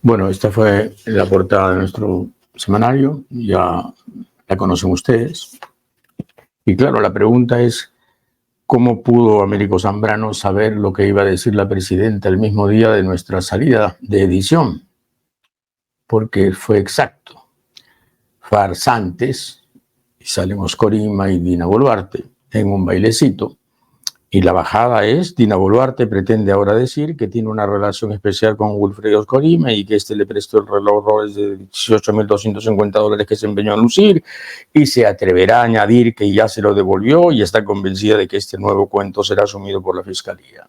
Bueno, esta fue la portada de nuestro semanario, ya la conocen ustedes. Y claro, la pregunta es, ¿cómo pudo Américo Zambrano saber lo que iba a decir la presidenta el mismo día de nuestra salida de edición? Porque fue exacto. Farsantes, y salen Oscorima y Dina Boluarte en un bailecito. Y la bajada es, Dina Boluarte pretende ahora decir que tiene una relación especial con Wilfredo Oscorima y que le prestó el reloj Rolex de $18.250 que se empeñó en lucir y se atreverá a añadir que ya se lo devolvió y está convencida de que este nuevo cuento será asumido por la Fiscalía.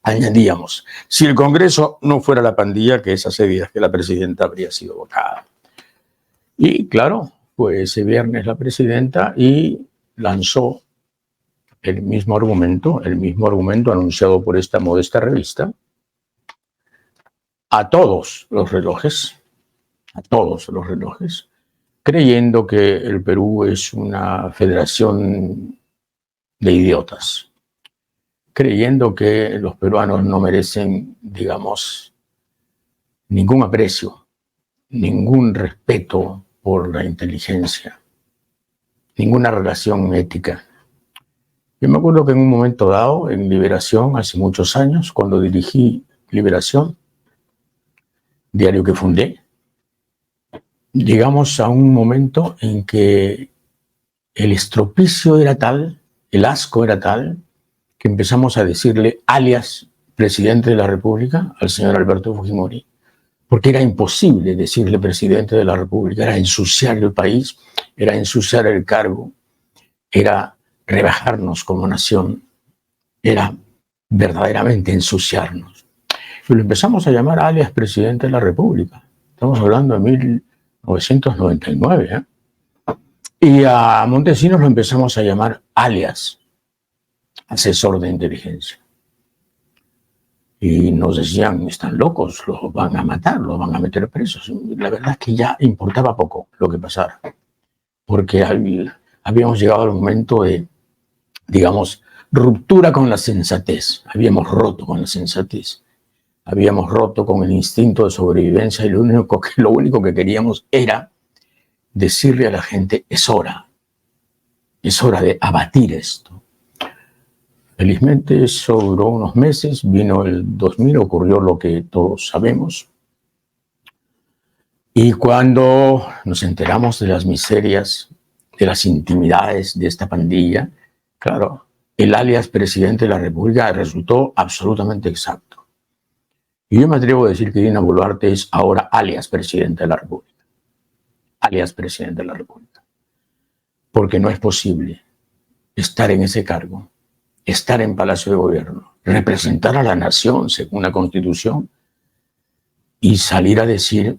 Añadíamos, si el Congreso no fuera la pandilla, que es hace días que la presidenta habría sido votada. Y claro, pues ese viernes la presidenta y lanzó el mismo argumento anunciado por esta modesta revista a todos los relojes, creyendo que el Perú es una federación de idiotas, creyendo que los peruanos no merecen, digamos, ningún aprecio, ningún respeto por la inteligencia, ninguna relación ética. Yo me acuerdo que en un momento dado, en Liberación, hace muchos años, cuando dirigí Liberación, diario que fundé, llegamos a un momento en que el estropicio era tal, el asco era tal, que empezamos a decirle alias presidente de la República al señor Alberto Fujimori, porque era imposible decirle presidente de la República, era ensuciar el país, era ensuciar el cargo, era rebajarnos como nación, era verdaderamente ensuciarnos. Y lo empezamos a llamar alias presidente de la República. Estamos hablando de 1999, ¿eh? Y a Montesinos lo empezamos a llamar alias asesor de inteligencia. Y nos decían, están locos, los van a matar, los van a meter presos. Y la verdad es que ya importaba poco lo que pasara, porque habíamos llegado al momento de, digamos, ruptura con la sensatez. Habíamos roto con la sensatez. Habíamos roto con el instinto de sobrevivencia y lo único que queríamos era decirle a la gente, es hora de abatir esto. Felizmente eso duró unos meses, vino el 2000, ocurrió lo que todos sabemos. Y cuando nos enteramos de las miserias, de las intimidades de esta pandilla, claro, el alias presidente de la República resultó absolutamente exacto. Y yo me atrevo a decir que Dina Boluarte es ahora alias presidente de la República. Alias presidente de la República. Porque no es posible estar en ese cargo, estar en Palacio de Gobierno, representar a la nación según la Constitución y salir a decir,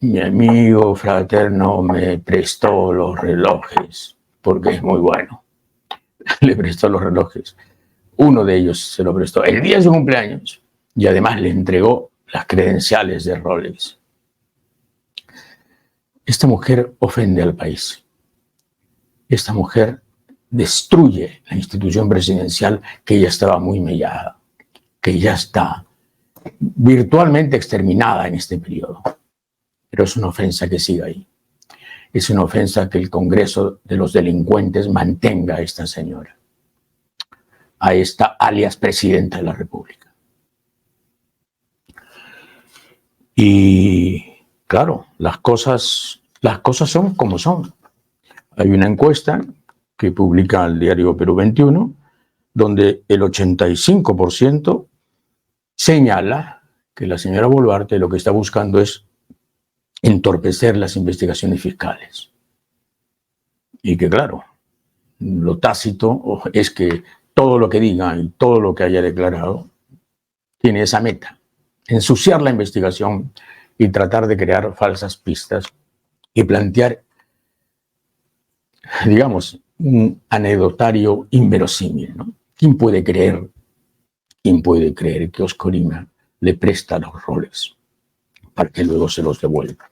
mi amigo fraterno me prestó los relojes porque es muy bueno. Le prestó los relojes. Uno de ellos se lo prestó el día de su cumpleaños y además le entregó las credenciales de Rolex. Esta mujer ofende al país. Esta mujer destruye la institución presidencial que ya estaba muy mellada, que ya está virtualmente exterminada en este periodo. Pero es una ofensa que siga ahí. Es una ofensa que el Congreso de los delincuentes mantenga a esta señora, a esta alias presidenta de la República. Y claro, las cosas son como son. Hay una encuesta que publica el diario Perú 21, donde el 85% señala que la señora Boluarte lo que está buscando es entorpecer las investigaciones fiscales. Y que claro, lo tácito es que todo lo que diga y todo lo que haya declarado tiene esa meta, ensuciar la investigación y tratar de crear falsas pistas y plantear, digamos, un anecdotario inverosímil, ¿no? ¿Quién puede creer que Oscorima le presta los roles para que luego se los devuelva?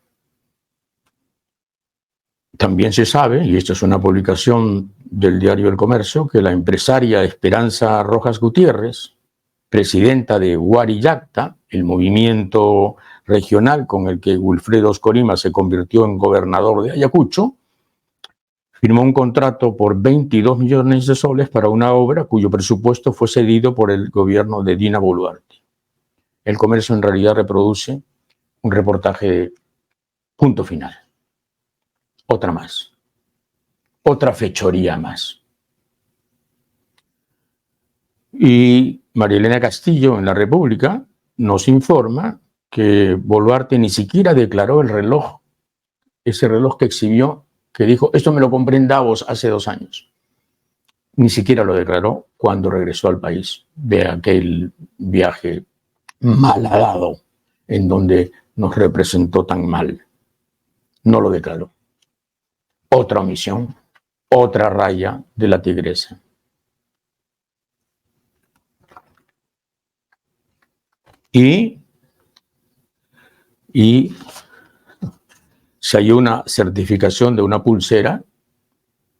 También se sabe, y esta es una publicación del diario El Comercio, que la empresaria Esperanza Rojas Gutiérrez, presidenta de Huari-Yacta, el movimiento regional con el que Wilfredo Oscorima se convirtió en gobernador de Ayacucho, firmó un contrato por 22 millones de soles para una obra cuyo presupuesto fue cedido por el gobierno de Dina Boluarte. El Comercio en realidad reproduce un reportaje de Punto Final. Otra más. Otra fechoría más. Y María Elena Castillo en La República nos informa que Boluarte ni siquiera declaró el reloj, ese reloj que exhibió, que dijo, esto me lo compré en Davos hace 2 años. Ni siquiera lo declaró cuando regresó al país de aquel viaje malhadado en donde nos representó tan mal. No lo declaró. Otra omisión, otra raya de la tigresa. Y se halló una certificación de una pulsera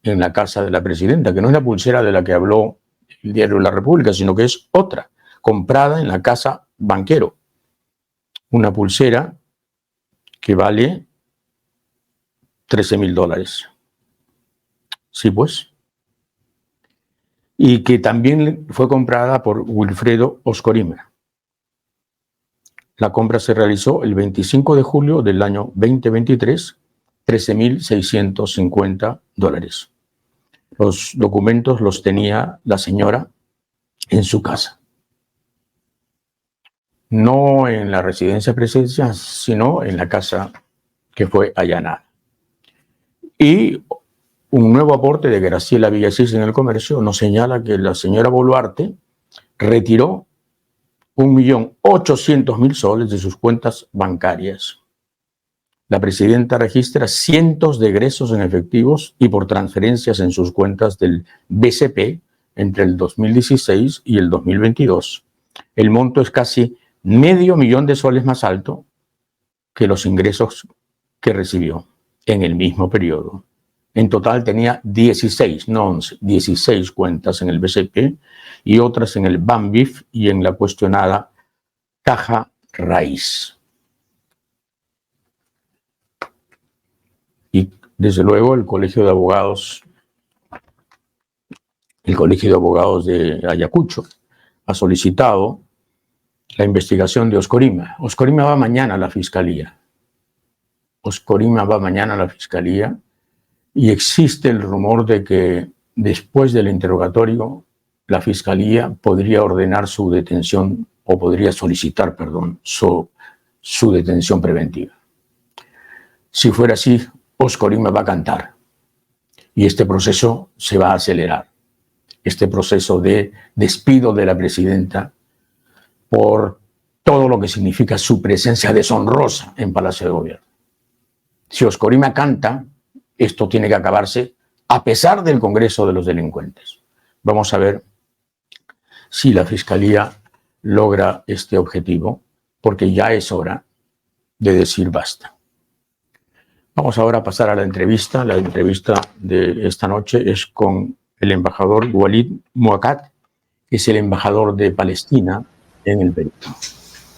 en la casa de la presidenta, que no es la pulsera de la que habló el diario La República, sino que es otra, comprada en la casa Banquero. Una pulsera que vale $13.000. Sí, pues. Y que también fue comprada por Wilfredo Oscorima. La compra se realizó el 25 de julio del año 2023, $13.650. Los documentos los tenía la señora en su casa. No en la residencia presidencial, sino en la casa que fue allanada. Y un nuevo aporte de Graciela Villasís en El Comercio nos señala que la señora Boluarte retiró 1.800.000 soles de sus cuentas bancarias. La presidenta registra cientos de egresos en efectivos y por transferencias en sus cuentas del BCP entre el 2016 y el 2022. El monto es casi $500.000 de soles más alto que los ingresos que recibió en el mismo periodo. En total tenía 16, no 11, 16 cuentas en el BCP y otras en el Banbif y en la cuestionada Caja Raíz. Y desde luego el Colegio de Abogados de Ayacucho ha solicitado la investigación de Oscorima. Oscorima va mañana a la Fiscalía. Y existe el rumor de que después del interrogatorio la Fiscalía podría ordenar su detención o podría solicitar, su detención preventiva. Si fuera así, Oscorima va a cantar y este proceso se va a acelerar. Este proceso de despido de la presidenta por todo lo que significa su presencia deshonrosa en Palacio de Gobierno. Si Oscorima canta, esto tiene que acabarse a pesar del Congreso de los Delincuentes. Vamos a ver si la Fiscalía logra este objetivo, porque ya es hora de decir basta. Vamos ahora a pasar a la entrevista. La entrevista de esta noche es con el embajador Walid Muakat, que es el embajador de Palestina en el Perú.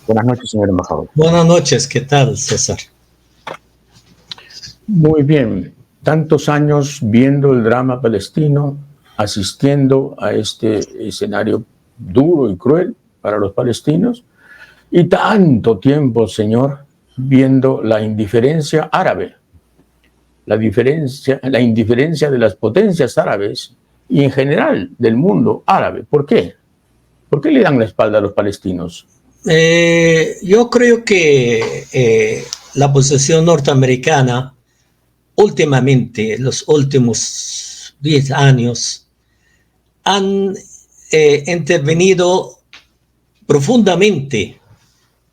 Buenas noches, señor embajador. Buenas noches, ¿qué tal, César? Muy bien. Tantos años viendo el drama palestino, asistiendo a este escenario duro y cruel para los palestinos, y tanto tiempo, señor, viendo la indiferencia árabe, la indiferencia de las potencias árabes y en general del mundo árabe. ¿Por qué? ¿Por qué le dan la espalda a los palestinos? Yo creo que la posición norteamericana últimamente, los últimos 10 años, han intervenido profundamente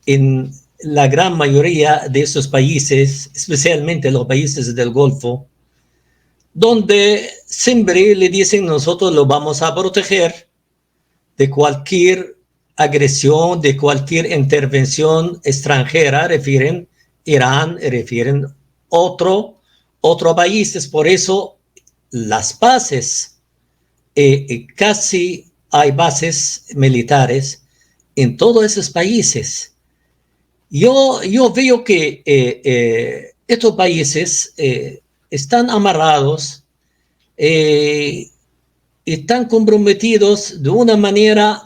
en la gran mayoría de esos países, especialmente los países del Golfo, donde siempre le dicen nosotros lo vamos a proteger de cualquier agresión, de cualquier intervención extranjera, refieren Irán, refieren otros países. Por eso las bases, casi hay bases militares en todos esos países. Yo veo que estos países están amarrados, están comprometidos de una manera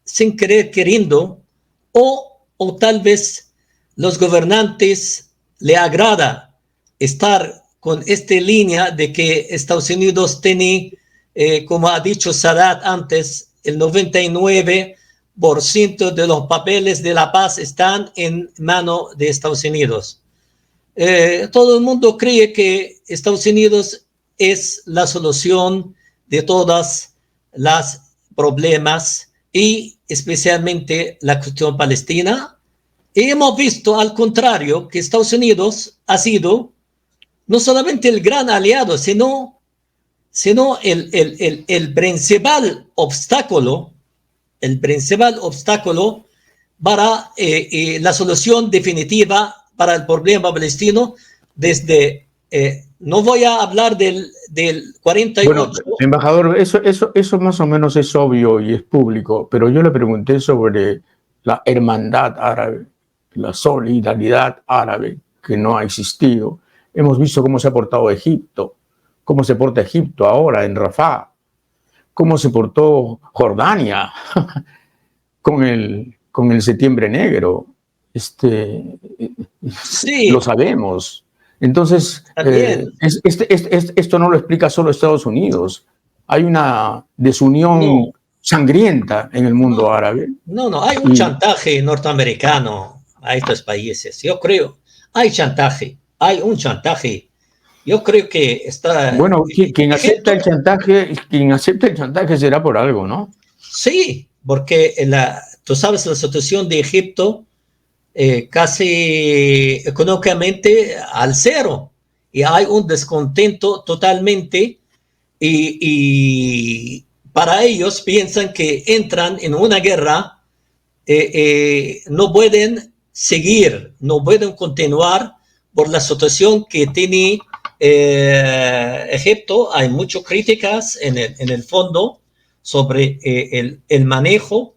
sin querer queriendo, o tal vez los gobernantes le agrada estar con esta línea de que Estados Unidos tiene, como ha dicho Sadat antes, el 99% de los papeles de la paz están en manos de Estados Unidos. Todo el mundo cree que Estados Unidos es la solución de todos los problemas y especialmente la cuestión palestina. Y hemos visto al contrario que Estados Unidos ha sido no solamente el gran aliado, sino el principal obstáculo para la solución definitiva para el problema palestino desde, no voy a hablar del 48. Bueno, embajador, eso más o menos es obvio y es público, pero yo le pregunté sobre la hermandad árabe, la solidaridad árabe, que no ha existido. Hemos visto cómo se ha portado Egipto, cómo se porta Egipto ahora en Rafah, cómo se portó Jordania con el Septiembre Negro. Sí, lo sabemos. Entonces, esto no lo explica solo Estados Unidos. Hay una desunión sangrienta en el mundo árabe. No, hay un chantaje norteamericano a estos países. Yo creo, hay un chantaje. Yo creo que está... Bueno, quien acepta el chantaje será por algo, ¿no? Sí, porque tú sabes la situación de Egipto casi económicamente al cero y hay un descontento totalmente y para ellos piensan que entran en una guerra, no pueden seguir, no pueden continuar por la situación que tiene Egipto. Hay muchas críticas en el fondo sobre el manejo,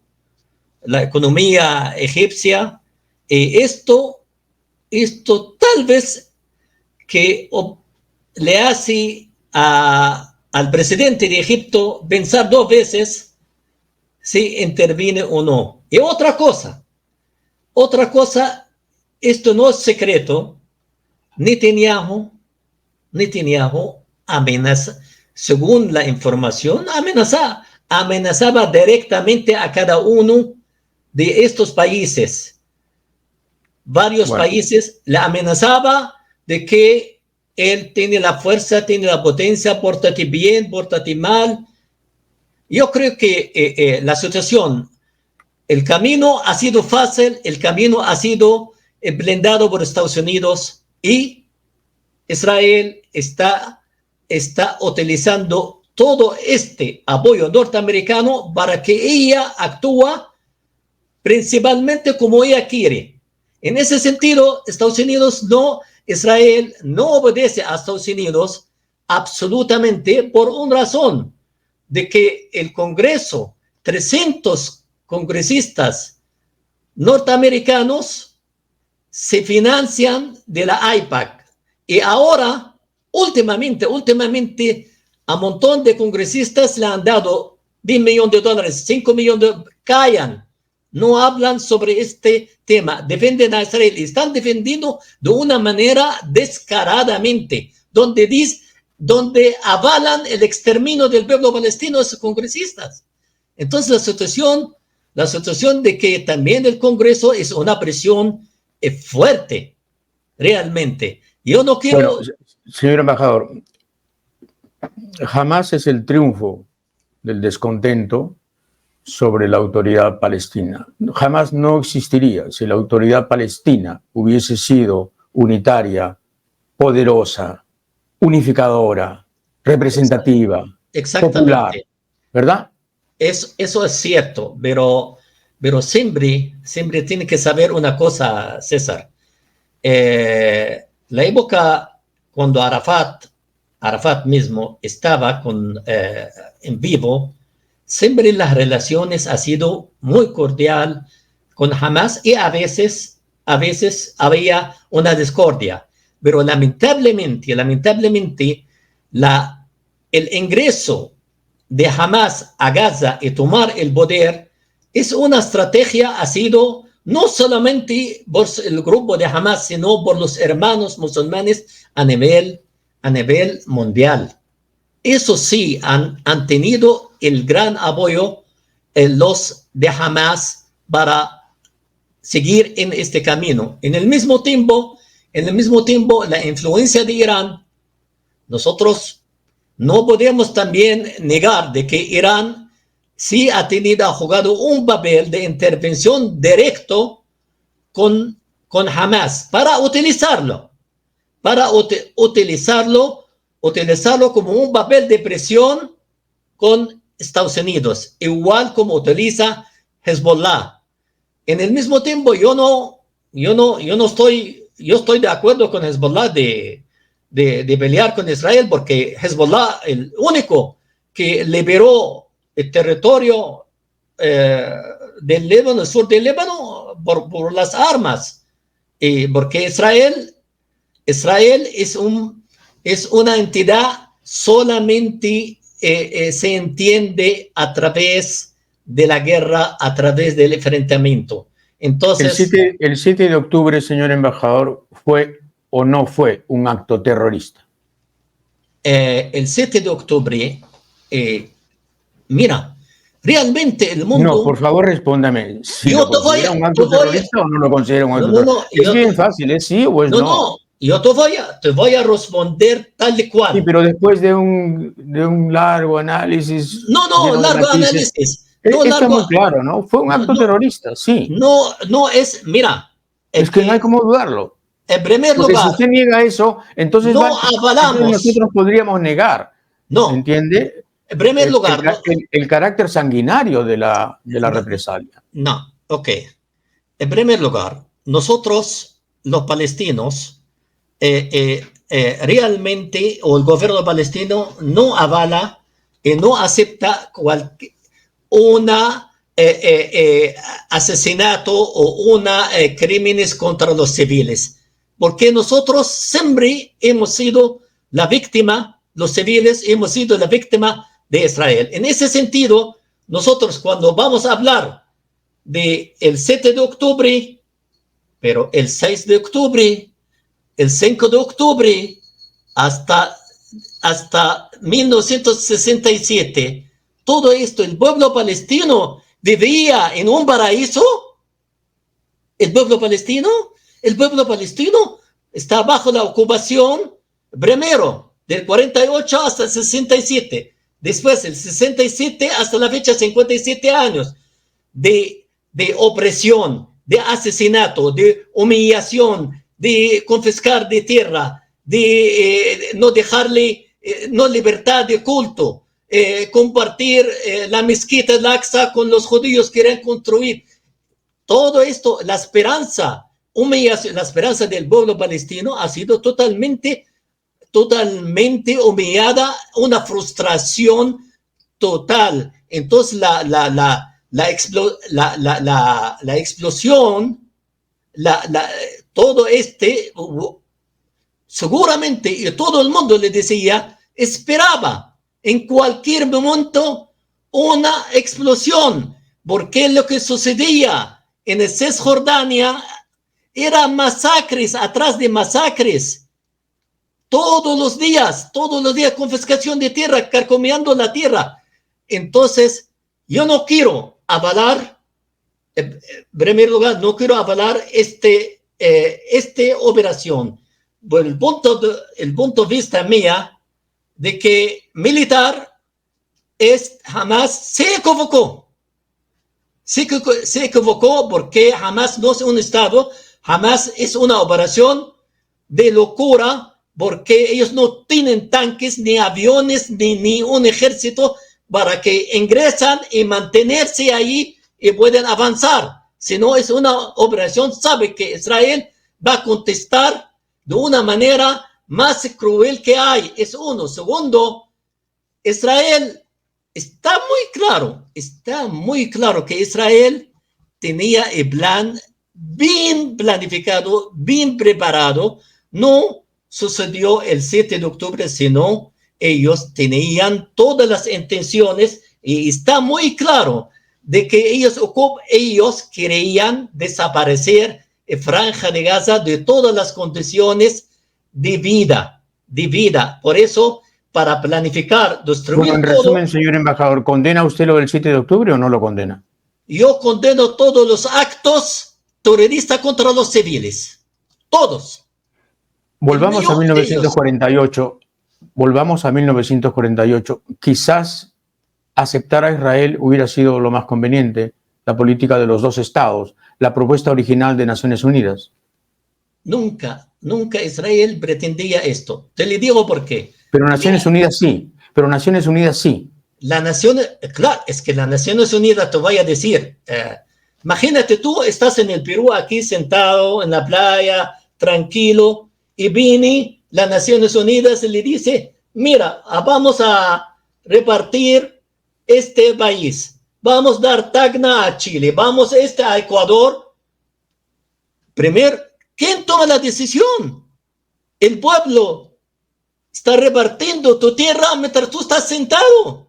la economía egipcia. Esto tal vez que le hace al presidente de Egipto pensar dos veces si interviene o no. Y otra cosa, esto no es secreto. Netanyahu amenaza, según la información, amenazaba directamente a cada uno de estos países. Varios países le amenazaba de que él tiene la fuerza, tiene la potencia, pórtate bien, pórtate mal. Yo creo que la situación, el camino ha sido fácil, el camino ha sido blindado por Estados Unidos y Israel está utilizando todo este apoyo norteamericano para que ella actúe principalmente como ella quiere. En ese sentido, Israel no obedece a Estados Unidos absolutamente por una razón, de que el Congreso, 300 congresistas norteamericanos se financian de la AIPAC. Y ahora, últimamente, a un montón de congresistas le han dado $10 millones, 5 millones, callan. No hablan sobre este tema, defienden a Israel y están defendiendo de una manera descaradamente, donde avalan el exterminio del pueblo palestino a sus congresistas. Entonces la situación de que también el Congreso es una presión fuerte, realmente. Yo no quiero... Bueno, señor embajador, jamás es el triunfo del descontento sobre la autoridad palestina. Jamás no existiría si la autoridad palestina hubiese sido unitaria, poderosa, unificadora, representativa, popular, ¿verdad? Eso es cierto, pero siempre tiene que saber una cosa, César. La época cuando Arafat mismo estaba en vivo, siempre las relaciones ha sido muy cordial, con Hamas y a veces había una discordia. Pero lamentablemente, el ingreso de Hamas a Gaza y tomar el poder es una estrategia, ha sido no solamente por el grupo de Hamas, sino por los hermanos musulmanes a nivel mundial. Eso sí, han tenido el gran apoyo los de Hamas para seguir en este camino. En el mismo tiempo, la influencia de Irán, nosotros no podemos también negar de que Irán sí ha jugado un papel de intervención directo con Hamas para utilizarlo como un papel de presión con Estados Unidos, igual como utiliza Hezbollah. En el mismo tiempo, yo estoy de acuerdo con Hezbollah de pelear con Israel, porque Hezbollah, el único que liberó el territorio del Líbano, el sur del Líbano, por las armas, porque Israel es una entidad solamente se entiende a través de la guerra, a través del enfrentamiento. Entonces, el 7 de octubre, señor embajador, ¿fue o no fue un acto terrorista? El 7 de octubre, mira, realmente el mundo... No, por favor, respóndame. ¿Si lo considera un acto terrorista o no lo considera un acto terrorista? Es bien fácil, ¿es sí o es no? No, yo te voy a responder tal y cual. Sí, pero después de un largo análisis... largo análisis. Está muy claro, ¿no? Fue un acto terrorista, sí. No es, mira... Es que no hay cómo dudarlo. En primer Porque lugar... si usted niega eso, entonces nosotros podríamos negar. No. ¿Entiende? En primer lugar... El carácter sanguinario de la represalia. No, ok. En primer lugar, nosotros, los palestinos, realmente, o el gobierno palestino no avala y no acepta asesinato o crímenes contra los civiles, porque nosotros siempre hemos sido la víctima, los civiles hemos sido la víctima de Israel. En ese sentido, nosotros cuando vamos a hablar del 7 de octubre, pero el 6 de octubre, el 5 de octubre, hasta 1967, todo esto, el pueblo palestino vivía en un paraíso. El pueblo palestino está bajo la ocupación, primero, del 48 hasta el 67, después del 67 hasta la fecha, 57 años de opresión, de asesinato, de humillación, de confiscar de tierra, de no dejarle no libertad de culto, compartir la mezquita de Al-Aqsa con los judíos que querían construir. Todo esto, la esperanza del pueblo palestino ha sido totalmente humillada, una frustración total. Entonces la explosión, todo seguramente, y todo el mundo le decía, esperaba en cualquier momento una explosión, porque lo que sucedía en el Cisjordania eran masacres atrás de masacres. Todos los días, confiscación de tierra, carcomiendo la tierra. Entonces, yo no quiero avalar, en primer lugar, no quiero avalar esta operación. Por el punto de vista mía, de que militar jamás se equivocó. Se equivocó porque jamás no es un Estado, jamás es una operación de locura, porque ellos no tienen tanques, ni aviones, ni un ejército para que ingresan y mantenerse ahí y puedan avanzar. Si no es una operación, sabe que Israel va a contestar de una manera más cruel que hay. Es uno. Segundo, Israel está muy claro que Israel tenía el plan bien planificado, bien preparado. No sucedió el 7 de octubre, sino ellos tenían todas las intenciones y está muy claro de que ellos querían desaparecer Franja de Gaza de todas las condiciones de vida. Por eso, para planificar, destruir Bueno, en todo. resumen, señor embajador, ¿condena usted lo del 7 de octubre o no lo condena? Yo condeno todos los actos terroristas contra los civiles. Todos. Volvamos a 1948. Volvamos a 1948. Quizás aceptar a Israel hubiera sido lo más conveniente, la política de los dos estados, la propuesta original de Naciones Unidas. Nunca Israel pretendía esto. Te le digo por qué. Pero Naciones Unidas sí. La nación, claro, es que las Naciones Unidas te voy a decir, imagínate tú estás en el Perú aquí sentado en la playa, tranquilo, y viene las Naciones Unidas y le dice, mira, vamos a repartir este país, vamos a dar Tacna a Chile, vamos a Ecuador. Primero, ¿quién toma la decisión? El pueblo está repartiendo tu tierra mientras tú estás sentado.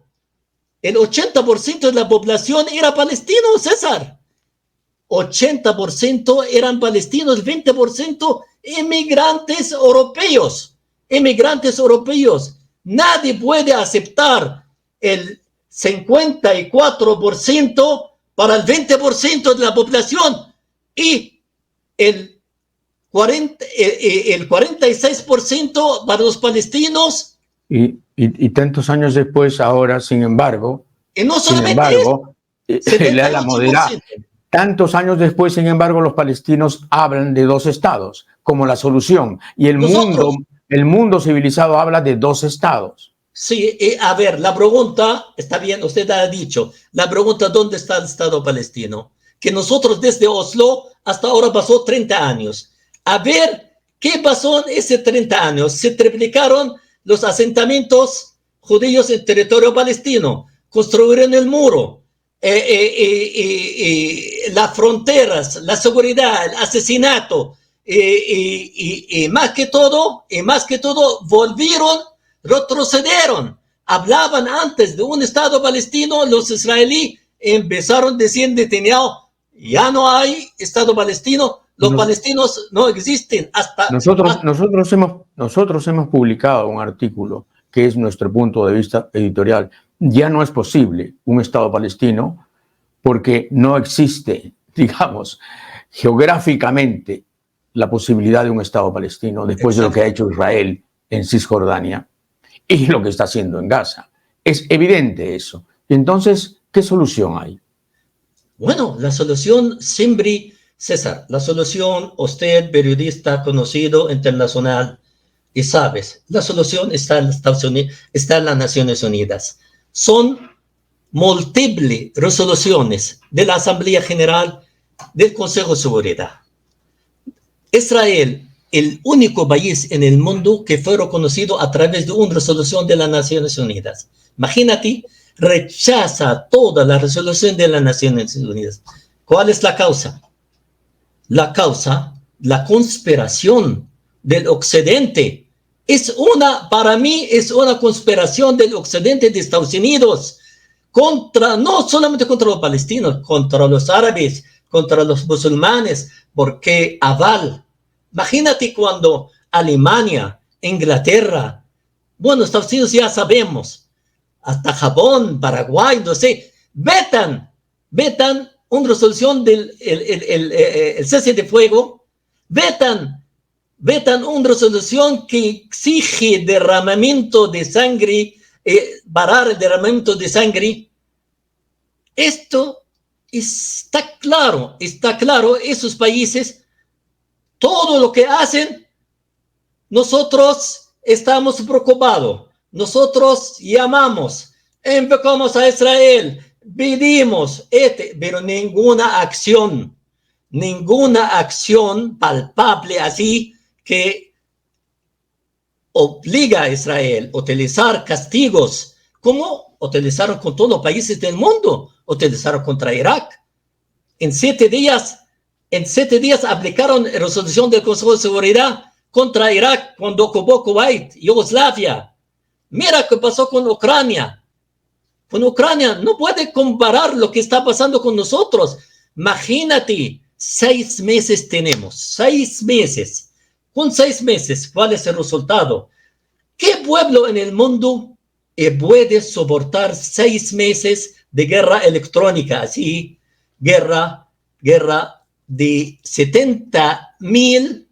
El 80% de la población era palestino, César. 80% eran palestinos, 20% inmigrantes europeos. Nadie puede aceptar el 54% para el 20% de la población y el 46% para los palestinos. Y tantos años después, ahora, sin embargo, no solamente la moderada. Tantos años después, sin embargo, los palestinos hablan de dos estados como la solución y el mundo civilizado habla de dos estados. Sí, a ver, la pregunta, está bien, usted ha dicho, la pregunta, ¿dónde está el Estado palestino? Que nosotros desde Oslo hasta ahora pasó 30 años. A ver, ¿qué pasó en esos 30 años? Se triplicaron los asentamientos judíos en territorio palestino, construyeron el muro, las fronteras, la seguridad, el asesinato, y más que todo, retrocedieron. Hablaban antes de un Estado palestino, los israelíes empezaron diciendo, ya no hay Estado palestino, los palestinos no existen. Nosotros hemos publicado un artículo que es nuestro punto de vista editorial. Ya no es posible un Estado palestino porque no existe, digamos, geográficamente la posibilidad de un Estado palestino después de lo que ha hecho Israel en Cisjordania y lo que está haciendo en Gaza. Es evidente eso. Entonces, ¿qué solución hay? Bueno, la solución siempre, César, la solución, usted, periodista conocido internacional, y sabes, la solución está en Estados Unidos, está en las Naciones Unidas. Son múltiples resoluciones de la Asamblea General del Consejo de Seguridad. Israel, el único país en el mundo que fue reconocido a través de una resolución de las Naciones Unidas. Imagínate, rechaza toda la resolución de las Naciones Unidas. ¿Cuál es la causa? La causa, la conspiración del Occidente. Para mí es una conspiración del Occidente de Estados Unidos no solamente contra los palestinos, contra los árabes, contra los musulmanes, porque imagínate cuando Alemania, Inglaterra, bueno, Estados Unidos ya sabemos, hasta Japón, Paraguay, no sé, vetan una resolución del el cese de fuego, vetan una resolución que exige derramamiento de sangre, parar el derramamiento de sangre. Esto está claro, esos países, todo lo que hacen, nosotros estamos preocupados, nosotros llamamos, invocamos a Israel, pedimos, pero ninguna acción palpable así que obliga a Israel a utilizar castigos como utilizaron con todos los países del mundo, utilizaron contra Irak. en 7 días aplicaron resolución del Consejo de Seguridad contra Irak cuando ocupó Kuwait, Yugoslavia. Mira qué pasó con Ucrania. Con Ucrania no puede comparar lo que está pasando con nosotros. Imagínate, 6 meses tenemos, 6 meses. Con 6 meses, ¿cuál es el resultado? ¿Qué pueblo en el mundo puede soportar 6 meses de guerra electrónica? Así, guerra de 70,000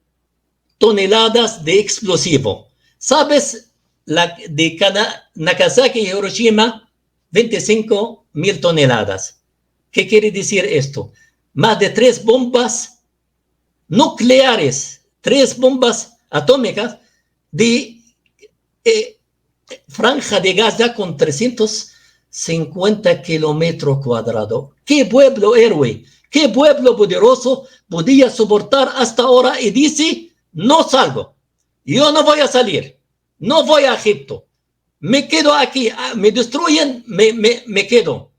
toneladas de explosivo. ¿Sabes? De Nagasaki y Hiroshima, 25,000 toneladas. ¿Qué quiere decir esto? Más de 3 bombas nucleares, 3 bombas atómicas de Franja de Gaza con 350 kilómetros cuadrados. ¿Qué pueblo héroe? ¿Qué pueblo poderoso podía soportar hasta ahora y dice, no salgo, yo no voy a salir, no voy a Egipto, me quedo aquí, me destruyen, me quedo?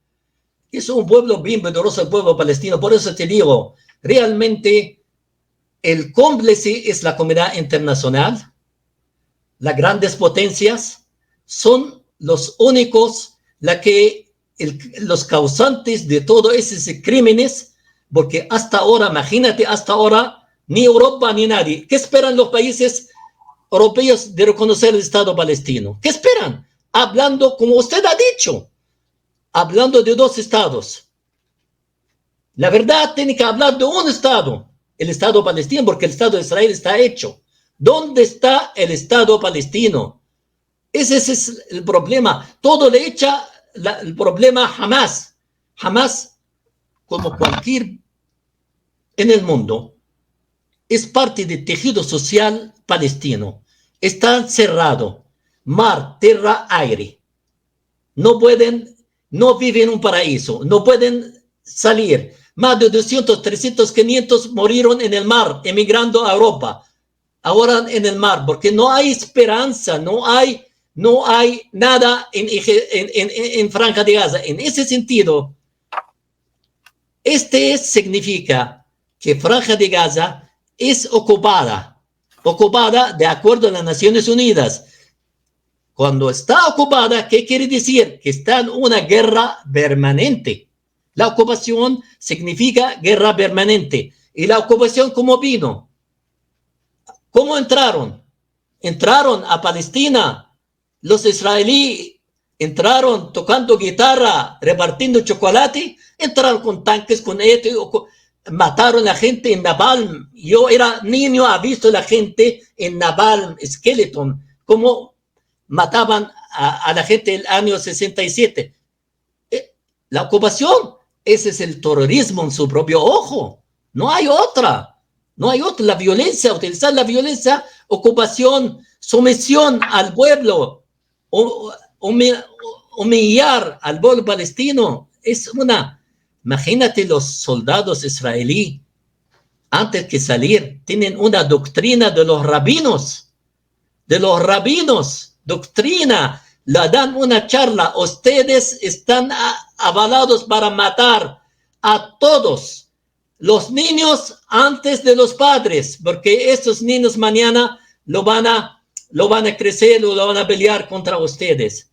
Es un pueblo bien poderoso, el pueblo palestino. Por eso te digo, realmente el cómplice es la comunidad internacional. Las grandes potencias son los únicos, los causantes de todos esos crímenes, porque hasta ahora, imagínate, hasta ahora, ni Europa ni nadie. ¿Qué esperan los países europeos de reconocer el Estado palestino? ¿Qué esperan? Hablando, como usted ha dicho, hablando de 2 estados. La verdad tiene que hablar de un estado, el Estado palestino, porque el Estado de Israel está hecho. ¿Dónde está el Estado palestino? Ese es el problema. Todo le echa el problema a Hamas. Hamas, como cualquier en el mundo, es parte del tejido social palestino. Está cerrado. Mar, tierra, aire. No viven en un paraíso. No pueden salir. Más de 200, 300, 500 murieron en el mar, emigrando a Europa. Ahora en el mar, porque no hay esperanza, no hay nada en Franja de Gaza. En ese sentido, significa que Franja de Gaza es ocupada de acuerdo a las Naciones Unidas. Cuando está ocupada, ¿qué quiere decir? Que está en una guerra permanente. La ocupación significa guerra permanente. ¿Y la ocupación cómo vino? ¿Cómo entraron? Entraron a Palestina. Los israelíes entraron tocando guitarra, repartiendo chocolate. Entraron con tanques, con esto, mataron a la gente en Navalm. Yo era niño, he visto a la gente en Navalm, Skeleton, cómo mataban a la gente en el año 67. La ocupación, ese es el terrorismo en su propio ojo. No hay otra. No hay otra. La violencia, utilizar la violencia, ocupación, sumisión al pueblo, humillar al pueblo palestino. Imagínate los soldados israelíes, antes que salir, tienen una doctrina de los rabinos, doctrina, le dan una charla. Ustedes están avalados para matar a todos los niños antes de los padres, porque estos niños mañana lo van a crecer o lo van a pelear contra ustedes.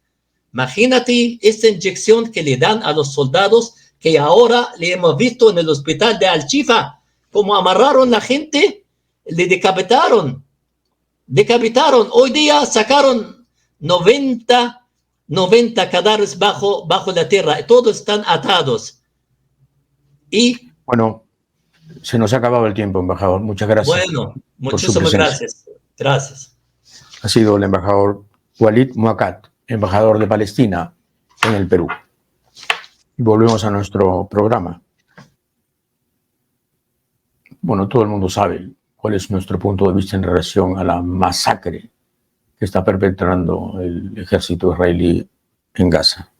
Imagínate esta inyección que le dan a los soldados, que ahora le hemos visto en el hospital de Al-Shifa, como amarraron la gente, le decapitaron. Hoy día sacaron 90 cadáveres bajo la tierra, todos están atados. Y bueno, se nos ha acabado el tiempo, embajador. Muchas gracias. Bueno, muchísimas gracias. Gracias. Ha sido el embajador Walid Muakat, embajador de Palestina en el Perú. Y volvemos a nuestro programa. Bueno, todo el mundo sabe cuál es nuestro punto de vista en relación a la masacre que está perpetrando el ejército israelí en Gaza.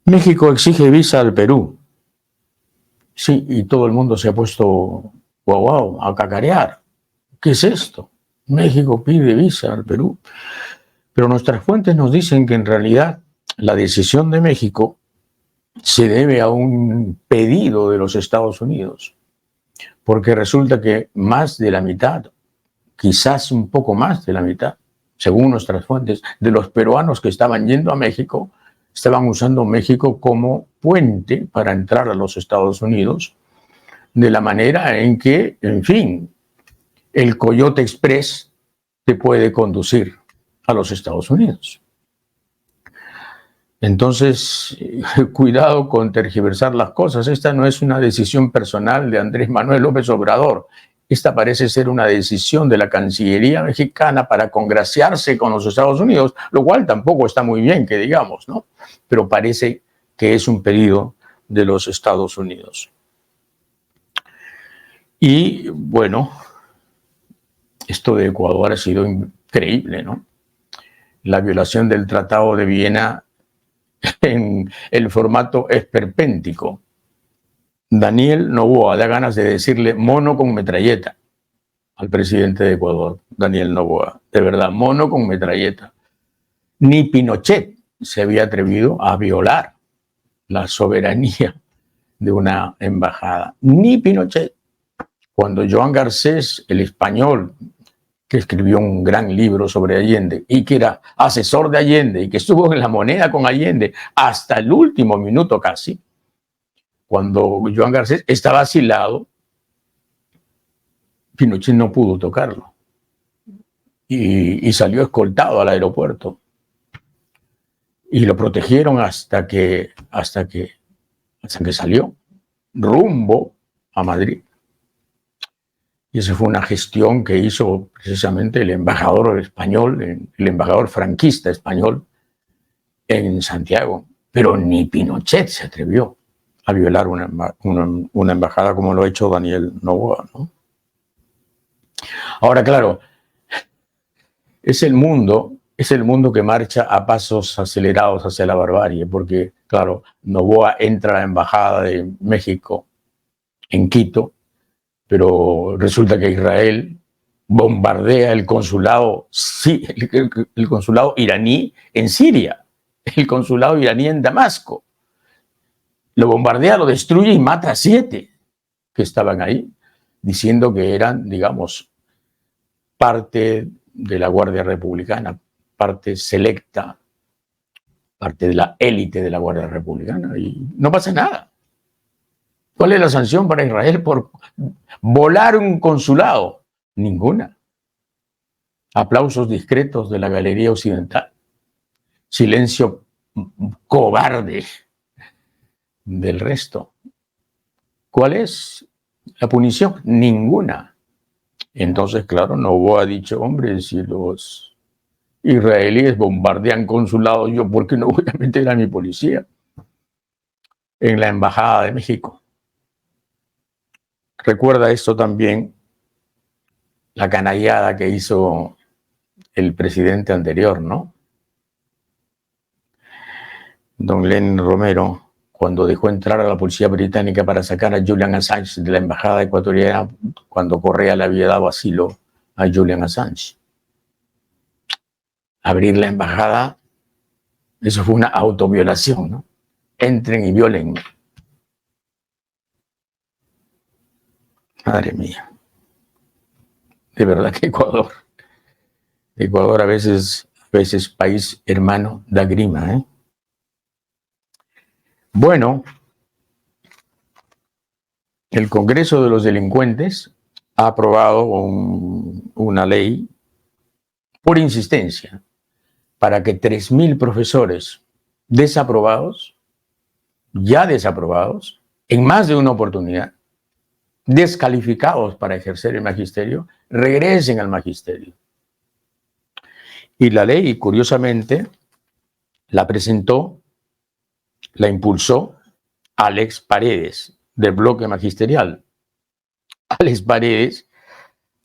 México exige visa al Perú. Sí, y todo el mundo se ha puesto guau, a cacarear. ¿Qué es esto? México pide visa al Perú. Pero nuestras fuentes nos dicen que en realidad la decisión de México se debe a un pedido de los Estados Unidos, porque resulta que más de la mitad, quizás un poco más de la mitad, según nuestras fuentes, de los peruanos que estaban yendo a México, estaban usando México como puente para entrar a los Estados Unidos, de la manera en que, en fin, el Coyote Express te puede conducir a los Estados Unidos. Entonces, cuidado con tergiversar las cosas. Esta no es una decisión personal de Andrés Manuel López Obrador. Esta parece ser una decisión de la Cancillería mexicana para congraciarse con los Estados Unidos, lo cual tampoco está muy bien, que digamos, ¿no? Pero parece que es un pedido de los Estados Unidos. Y bueno, esto de Ecuador ha sido increíble, ¿no? La violación del Tratado de Viena en el formato esperpéntico. Daniel Noboa da ganas de decirle mono con metralleta al presidente de Ecuador, Daniel Noboa. De verdad, mono con metralleta. Ni Pinochet se había atrevido a violar la soberanía de una embajada. Ni Pinochet. Cuando Joan Garcés, el español, que escribió un gran libro sobre Allende y que era asesor de Allende y que estuvo en La Moneda con Allende hasta el último minuto casi, cuando Joan Garcés estaba asilado, Pinochet no pudo tocarlo y salió escoltado al aeropuerto y lo protegieron hasta que salió rumbo a Madrid. Y esa fue una gestión que hizo precisamente el embajador español, el embajador franquista español en Santiago. Pero ni Pinochet se atrevió a violar una embajada como lo ha hecho Daniel Noboa, ¿no? Ahora, claro, es el mundo que marcha a pasos acelerados hacia la barbarie, porque, claro, Noboa entra a la embajada de México en Quito, pero resulta que Israel bombardea el consulado, sí, el consulado iraní en Siria, el consulado iraní en Damasco. Lo bombardea, lo destruye y mata a 7 que estaban ahí, diciendo que eran, digamos, parte de la Guardia Republicana, parte selecta, parte de la élite de la Guardia Republicana. Y no pasa nada. ¿Cuál es la sanción para Israel por volar un consulado? Ninguna. Aplausos discretos de la galería occidental. Silencio cobarde del resto. ¿Cuál es la punición? Ninguna. Entonces, claro, Noboa ha dicho, hombre, si los israelíes bombardean consulados, yo, ¿por qué no voy a meter a mi policía en la Embajada de México? Recuerda esto también, la canallada que hizo el presidente anterior, ¿no? Don Len Romero, cuando dejó entrar a la policía británica para sacar a Julian Assange de la embajada ecuatoriana, cuando Correa le había dado asilo a Julian Assange. Abrir la embajada, eso fue una autoviolación, ¿no? Entren y violen. Madre mía. De verdad que Ecuador a veces país hermano da grima, ¿eh? Bueno, el Congreso de los Delincuentes ha aprobado una ley por insistencia para que 3.000 profesores desaprobados, ya desaprobados, en más de una oportunidad, descalificados para ejercer el magisterio, regresen al magisterio. Y la ley, curiosamente, la impulsó Alex Paredes, del bloque magisterial. Alex Paredes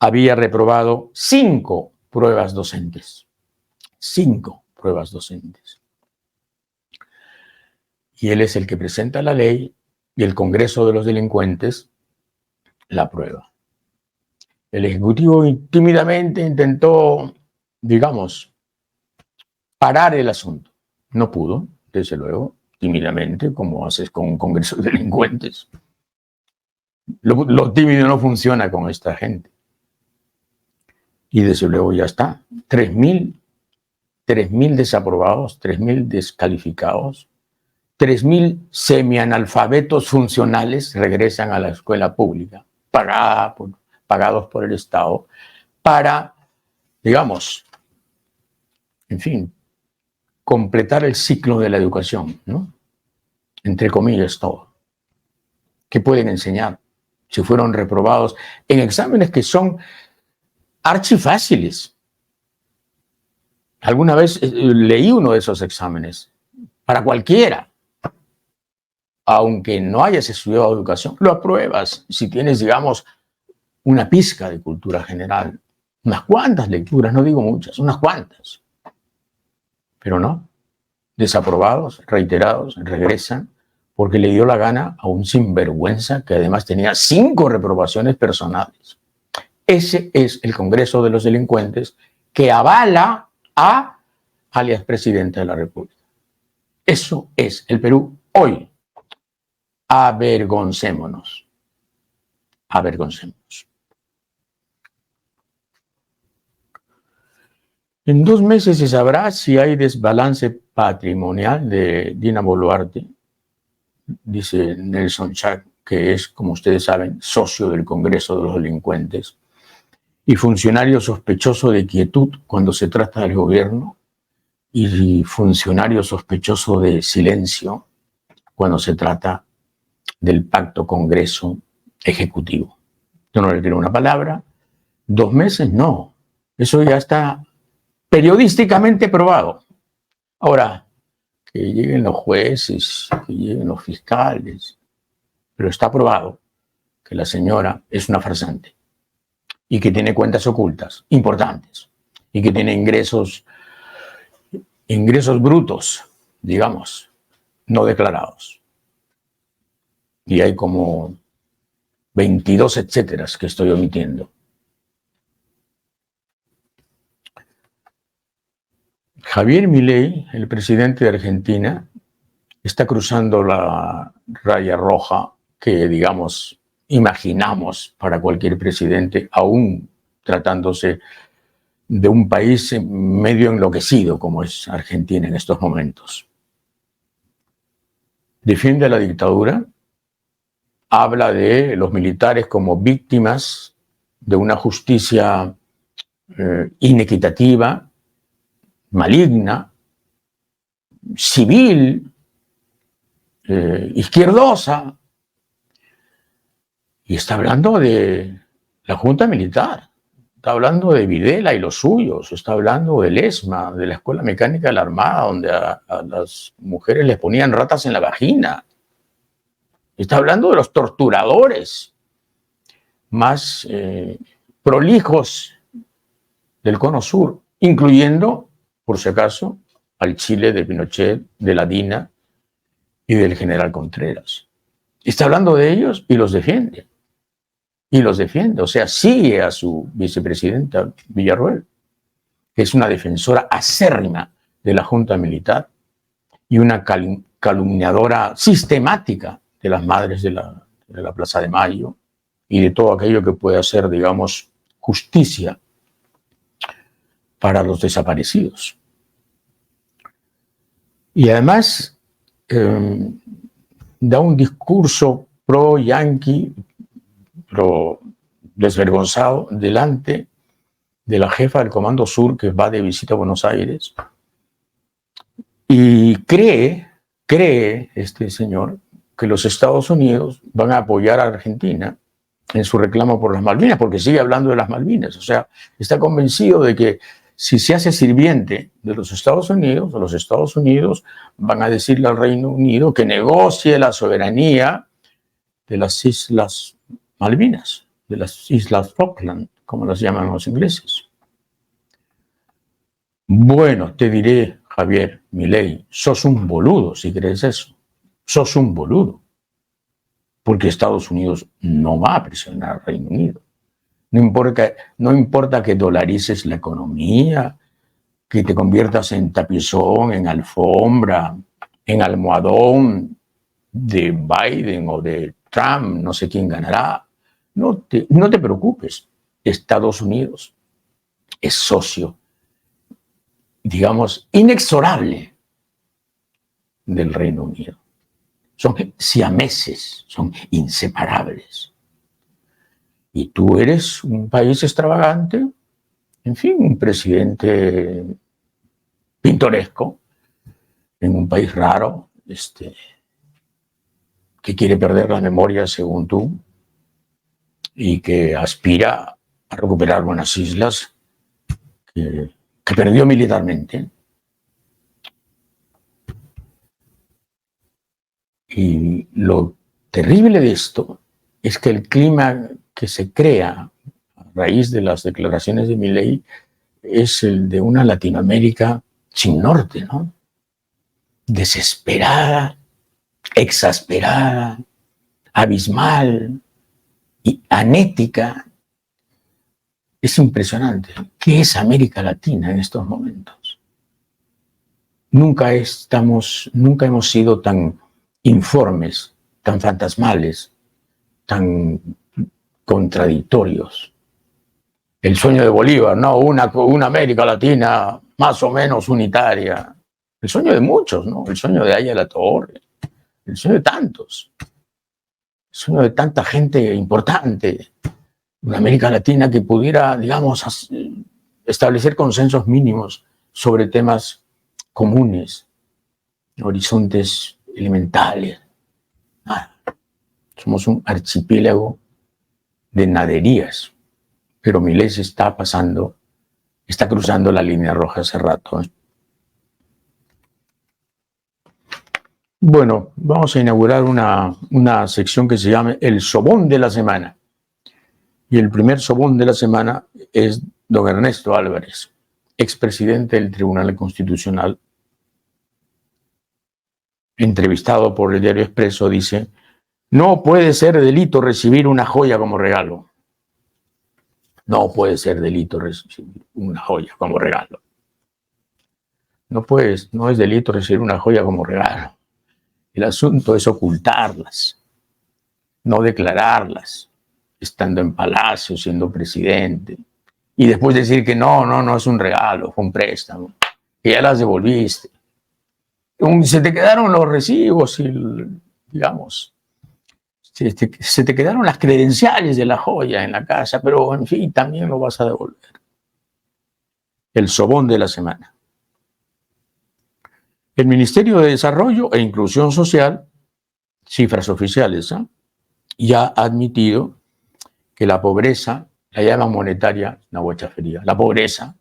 había reprobado 5 pruebas docentes. 5 pruebas docentes. Y él es el que presenta la ley y el Congreso de los Delincuentes la aprueba. El Ejecutivo tímidamente intentó, digamos, parar el asunto. No pudo, desde luego. tímidamente, como haces con un congreso de delincuentes. Lo tímido no funciona con esta gente. Y desde luego ya está. 3.000 desaprobados, 3.000 descalificados, 3.000 semianalfabetos funcionales regresan a la escuela pública, pagados por el Estado, para, digamos, en fin, completar el ciclo de la educación, ¿no? Entre comillas, todo. ¿Qué pueden enseñar si fueron reprobados en exámenes que son archifáciles? Alguna vez leí uno de esos exámenes. Para cualquiera, aunque no hayas estudiado educación, lo apruebas si tienes, digamos, una pizca de cultura general. Unas cuantas lecturas, no digo muchas, unas cuantas. Pero no, desaprobados, reiterados, regresan porque le dio la gana a un sinvergüenza que además tenía 5 reprobaciones personales. Ese es el Congreso de los Delincuentes que avala al expresidente de la República. Eso es el Perú hoy. Avergoncémonos. Avergoncémonos. En 2 meses se sabrá si hay desbalance patrimonial de Dina Boluarte, dice Nelson Chak, que es, como ustedes saben, socio del Congreso de los Delincuentes y funcionario sospechoso de quietud cuando se trata del gobierno y funcionario sospechoso de silencio cuando se trata del pacto Congreso Ejecutivo. Yo no le quiero una palabra. 2 meses, no. Eso ya está periodísticamente probado. Ahora, que lleguen los jueces, que lleguen los fiscales, pero está probado que la señora es una farsante y que tiene cuentas ocultas importantes y que tiene ingresos brutos, digamos, no declarados. Y hay como 22 etcéteras que estoy omitiendo. Javier Milei, el presidente de Argentina, está cruzando la raya roja que, digamos, imaginamos para cualquier presidente, aún tratándose de un país medio enloquecido como es Argentina en estos momentos. Defiende a la dictadura, habla de los militares como víctimas de una justicia inequitativa, maligna, civil, izquierdosa, y está hablando de la Junta Militar, está hablando de Videla y los suyos, está hablando del ESMA, de la Escuela Mecánica de la Armada, donde a las mujeres les ponían ratas en la vagina, está hablando de los torturadores más prolijos del Cono Sur, incluyendo, por si acaso, al Chile de Pinochet, de la DINA y del general Contreras. Está hablando de ellos y los defiende. Y los defiende, o sea, sigue a su vicepresidenta Villarroel, que es una defensora acérrima de la Junta Militar y una calumniadora sistemática de las madres de la Plaza de Mayo y de todo aquello que pueda ser, digamos, justicia para los desaparecidos. Y además da un discurso pro-yanqui, pro desvergonzado, delante de la jefa del Comando Sur que va de visita a Buenos Aires y cree este señor que los Estados Unidos van a apoyar a Argentina en su reclamo por las Malvinas, porque sigue hablando de las Malvinas. O sea, está convencido de que si se hace sirviente de los Estados Unidos van a decirle al Reino Unido que negocie la soberanía de las Islas Malvinas, de las Islas Falkland, como las llaman los ingleses. Bueno, te diré, Javier Milei, sos un boludo si crees eso. Sos un boludo. Porque Estados Unidos no va a presionar al Reino Unido. No importa que dolarices la economía, que te conviertas en tapizón, en alfombra, en almohadón de Biden o de Trump, no sé quién ganará. No te preocupes. Estados Unidos es socio, digamos, inexorable del Reino Unido. Son siameses, son inseparables. Y tú eres un país extravagante, en fin, un presidente pintoresco, en un país raro, que quiere perder la memoria según tú y que aspira a recuperar buenas islas que perdió militarmente. Y lo terrible de esto es que el clima que se crea a raíz de las declaraciones de Milei es el de una Latinoamérica sin norte, ¿no? Desesperada, exasperada, abismal y anética. Es impresionante. ¿Qué es América Latina en estos momentos? Nunca hemos sido tan informes, tan fantasmales, tan contradictorios. El sueño de Bolívar, ¿no? Una América Latina más o menos unitaria. El sueño de muchos, ¿no? El sueño de Aya La Torre. El sueño de tantos. El sueño de tanta gente importante. Una América Latina que pudiera, digamos, establecer consensos mínimos sobre temas comunes, horizontes elementales. Somos un archipiélago de naderías, pero Milei se está cruzando la línea roja hace rato. Bueno, vamos a inaugurar una sección que se llama El Sobón de la Semana. Y el primer sobón de la semana es don Ernesto Álvarez, expresidente del Tribunal Constitucional. Entrevistado por el diario Expreso, dice: no puede ser delito recibir una joya como regalo. No puede ser delito recibir una joya como regalo. No es delito recibir una joya como regalo. El asunto es ocultarlas, no declararlas, estando en palacio, siendo presidente, y después decir que no es un regalo, fue un préstamo, que ya las devolviste. Se te quedaron los recibos y, digamos, se te quedaron las credenciales de la joya en la casa, pero en fin, también lo vas a devolver. El sobón de la semana. El Ministerio de Desarrollo e Inclusión Social, cifras oficiales, ya ha admitido que la pobreza, la llaman monetaria, una guachafería, la pobreza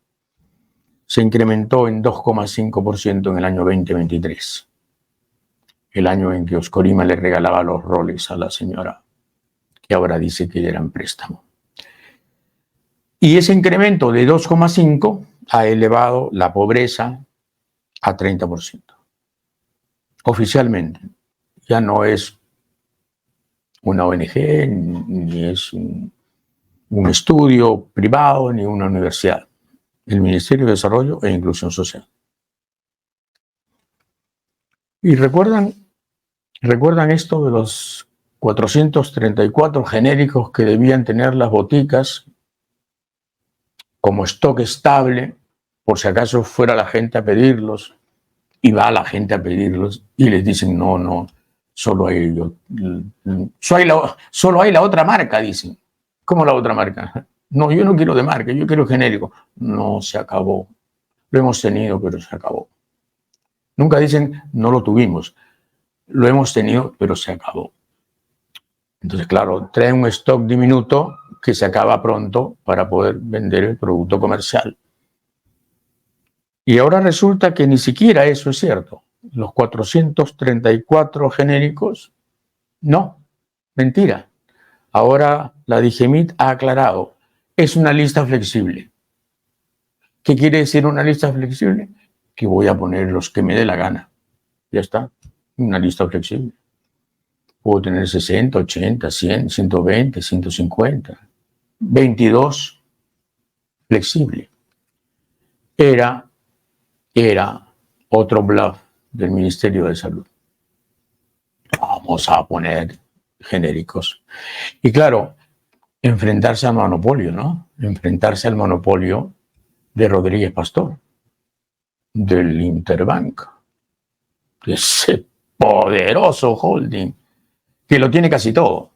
se incrementó en 2,5% en el año 2023, el año en que Oscorima le regalaba los roles a la señora, que ahora dice que eran préstamo. Y ese incremento de 2,5 ha elevado la pobreza a 30%. Oficialmente, ya no es una ONG, ni es un estudio privado, ni una universidad. El Ministerio de Desarrollo e Inclusión Social. Y recuerdan esto de los 434 genéricos que debían tener las boticas como stock estable, por si acaso fuera la gente a pedirlos, y va la gente a pedirlos, y les dicen, no, solo hay la otra marca, dicen. ¿Cómo la otra marca? No, yo no quiero de marca, yo quiero genérico. No, se acabó. Lo hemos tenido, pero se acabó. Nunca dicen, no lo tuvimos. Lo hemos tenido, pero se acabó. Entonces, claro, trae un stock diminuto que se acaba pronto para poder vender el producto comercial. Y ahora resulta que ni siquiera eso es cierto. Los 434 genéricos, no, mentira. Ahora la DIGEMIT ha aclarado, es una lista flexible. ¿Qué quiere decir una lista flexible? Que voy a poner los que me dé la gana. Ya está, una lista flexible. Puedo tener 60, 80, 100, 120, 150, 22, flexible. Era otro bluff del Ministerio de Salud. Vamos a poner genéricos. Y claro, enfrentarse al monopolio, ¿no? Enfrentarse al monopolio de Rodríguez Pastor, del Interbank, de ese poderoso holding que lo tiene casi todo,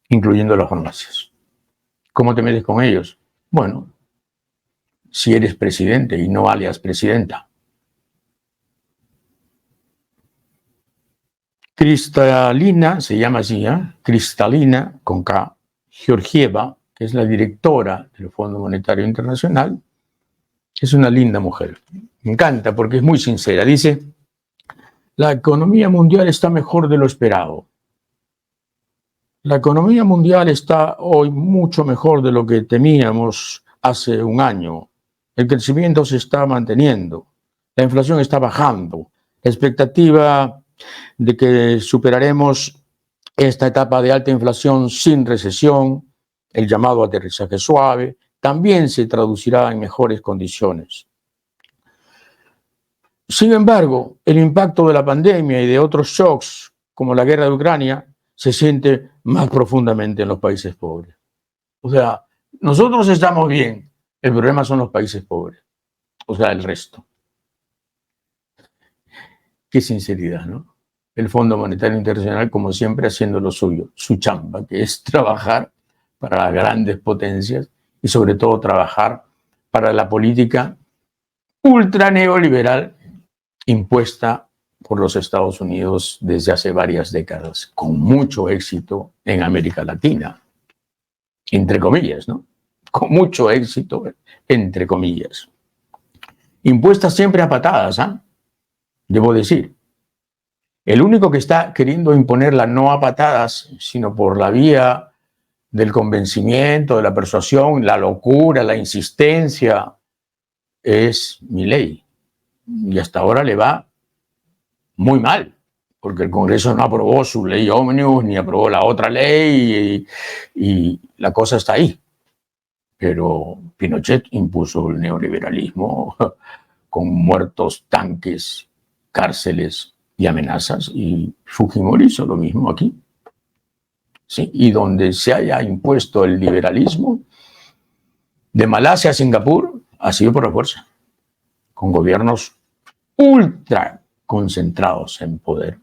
incluyendo las farmacias. ¿Cómo te metes con ellos? Bueno, si eres presidente y no alias presidenta. Kristalina, se llama así, Kristalina, con K, Georgieva, que es la directora del Fondo Monetario Internacional, es una linda mujer. Me encanta porque es muy sincera. Dice, la economía mundial está mejor de lo esperado. La economía mundial está hoy mucho mejor de lo que temíamos hace un año. El crecimiento se está manteniendo. La inflación está bajando. La expectativa de que superaremos esta etapa de alta inflación sin recesión, el llamado aterrizaje suave, también se traducirá en mejores condiciones. Sin embargo, el impacto de la pandemia y de otros shocks, como la guerra de Ucrania, se siente más profundamente en los países pobres. O sea, nosotros estamos bien, el problema son los países pobres, o sea, el resto. Qué sinceridad, ¿no? El Fondo Monetario Internacional, como siempre, haciendo lo suyo, su chamba, que es trabajar para las grandes potencias y sobre todo trabajar para la política ultra neoliberal impuesta por los Estados Unidos desde hace varias décadas, con mucho éxito en América Latina, entre comillas, ¿no? Con mucho éxito, entre comillas. Impuesta siempre a patadas, debo decir. El único que está queriendo imponerla no a patadas, sino por la vía del convencimiento, de la persuasión, la locura, la insistencia, es Milei. Y hasta ahora le va muy mal, porque el Congreso no aprobó su ley ómnibus ni aprobó la otra ley y la cosa está ahí. Pero Pinochet impuso el neoliberalismo con muertos, tanques, cárceles y amenazas, y Fujimori hizo lo mismo aquí. ¿Sí? Y donde se haya impuesto el liberalismo, de Malasia a Singapur, ha sido por la fuerza, con gobiernos ultra concentrados en poder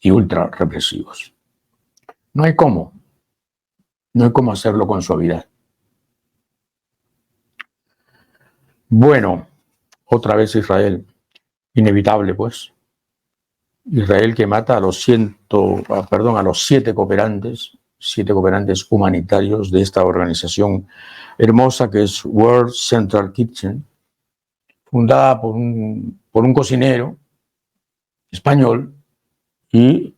y ultra represivos. No hay cómo hacerlo con suavidad. Bueno, otra vez Israel, inevitable pues. Israel que mata a los 7 cooperantes humanitarios de esta organización hermosa que es World Central Kitchen, fundada por un cocinero español y,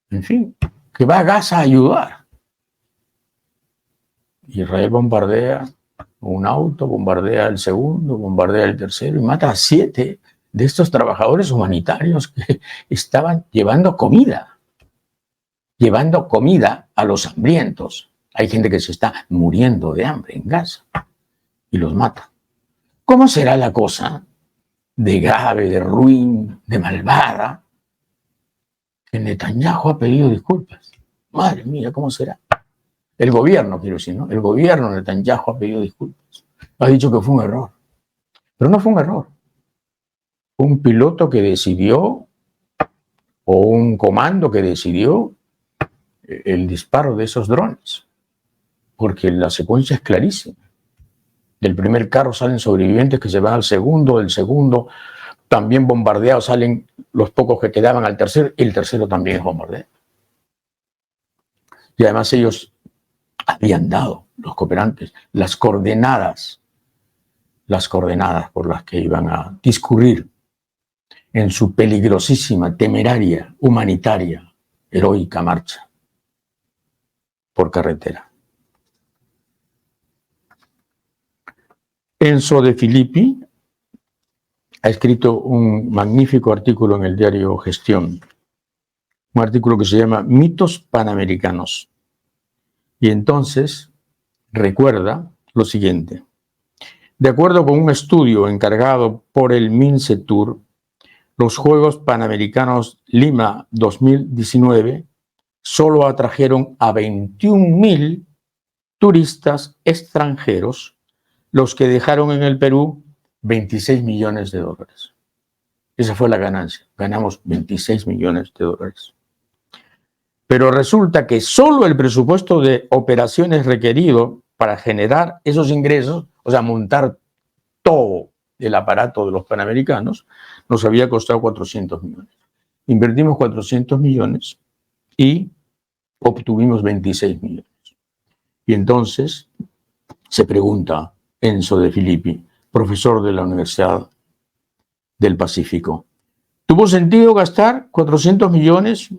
en fin, que va a Gaza a ayudar. Israel bombardea un auto, bombardea el segundo, bombardea el tercero y mata a 7 de estos trabajadores humanitarios que estaban llevando comida a los hambrientos. Hay gente que se está muriendo de hambre en Gaza y los mata. ¿Cómo será la cosa de grave, de ruin, de malvada, que Netanyahu ha pedido disculpas? Madre mía, ¿cómo será? El gobierno, quiero decir, ¿no? El gobierno de Netanyahu ha pedido disculpas. Ha dicho que fue un error. Pero no fue un error. Fue un piloto que decidió, o un comando que decidió, el disparo de esos drones. Porque la secuencia es clarísima. Del primer carro salen sobrevivientes que se van al segundo, del segundo también bombardeados salen los pocos que quedaban al tercero, y el tercero también es bombardeado. Y además ellos habían dado, los cooperantes, las coordenadas por las que iban a discurrir en su peligrosísima, temeraria, humanitaria, heroica marcha por carretera. Enzo De Filippi ha escrito un magnífico artículo en el diario Gestión, un artículo que se llama Mitos Panamericanos. Y entonces recuerda lo siguiente: De acuerdo con un estudio encargado por el MINCETUR, los Juegos Panamericanos Lima 2019 solo atrajeron a 21.000 turistas extranjeros, los que dejaron en el Perú 26 millones de dólares. Esa fue la ganancia. Ganamos 26 millones de dólares. Pero resulta que solo el presupuesto de operaciones requerido para generar esos ingresos, o sea, montar todo el aparato de los Panamericanos, nos había costado 400 millones. Invertimos 400 millones y obtuvimos 26 millones. Y entonces se pregunta Enzo De Filippi, profesor de la Universidad del Pacífico, ¿tuvo sentido gastar 400 millones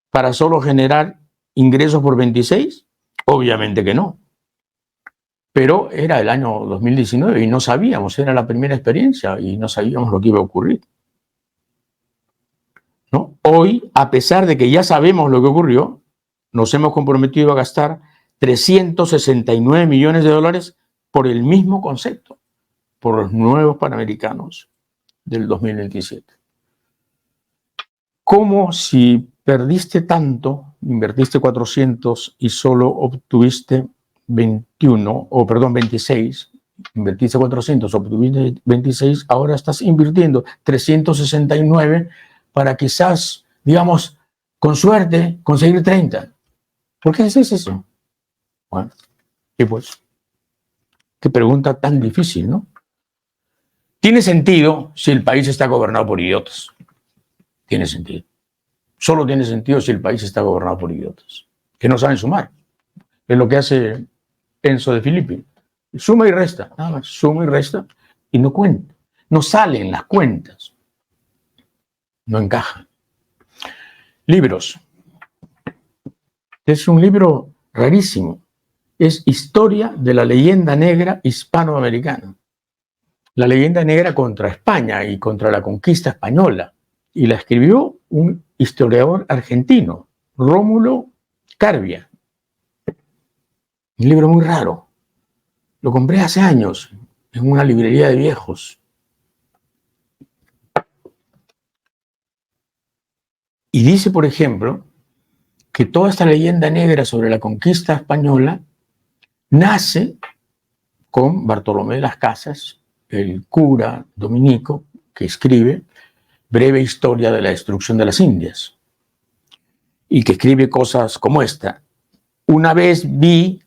para solo generar ingresos por 26? Obviamente que no. Pero era el año 2019 y no sabíamos, era la primera experiencia y no sabíamos lo que iba a ocurrir, ¿no? Hoy, a pesar de que ya sabemos lo que ocurrió, nos hemos comprometido a gastar 369 millones de dólares por el mismo concepto, por los nuevos Panamericanos del 2027. ¿Cómo si perdiste tanto, invertiste 400 y solo obtuviste 26, invertiste 400, obtuviste 26, ahora estás invirtiendo 369 para quizás, digamos, con suerte, conseguir 30? ¿Por qué haces eso? Bueno, y pues, qué pregunta tan difícil, ¿no? Tiene sentido si el país está gobernado por idiotas. Tiene sentido. Solo tiene sentido si el país está gobernado por idiotas, que no saben sumar. Es lo que hace Enzo De Filippi. Suma y resta, nada más, suma y resta, y no cuenta. No salen las cuentas. No encajan. Libros. Es un libro rarísimo. Es Historia de la leyenda negra hispanoamericana. La leyenda negra contra España y contra la conquista española. Y la escribió un historiador argentino, Rómulo Carbia. Un libro muy raro. Lo compré hace años en una librería de viejos. Y dice, por ejemplo, que toda esta leyenda negra sobre la conquista española nace con Bartolomé de las Casas, el cura dominico que escribe Breve historia de la destrucción de las Indias, y que escribe cosas como esta. Una vez vi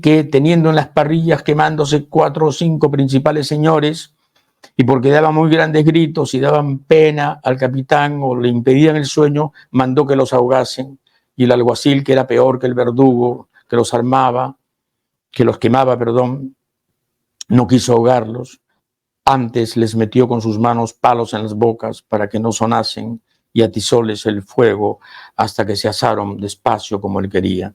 que teniendo en las parrillas quemándose 4 o 5 principales señores, y porque daban muy grandes gritos y daban pena al capitán o le impedían el sueño, mandó que los ahogasen, y el alguacil, que era peor que el verdugo, que los quemaba, no quiso ahogarlos. Antes les metió con sus manos palos en las bocas para que no sonasen y atizóles el fuego hasta que se asaron despacio como él quería.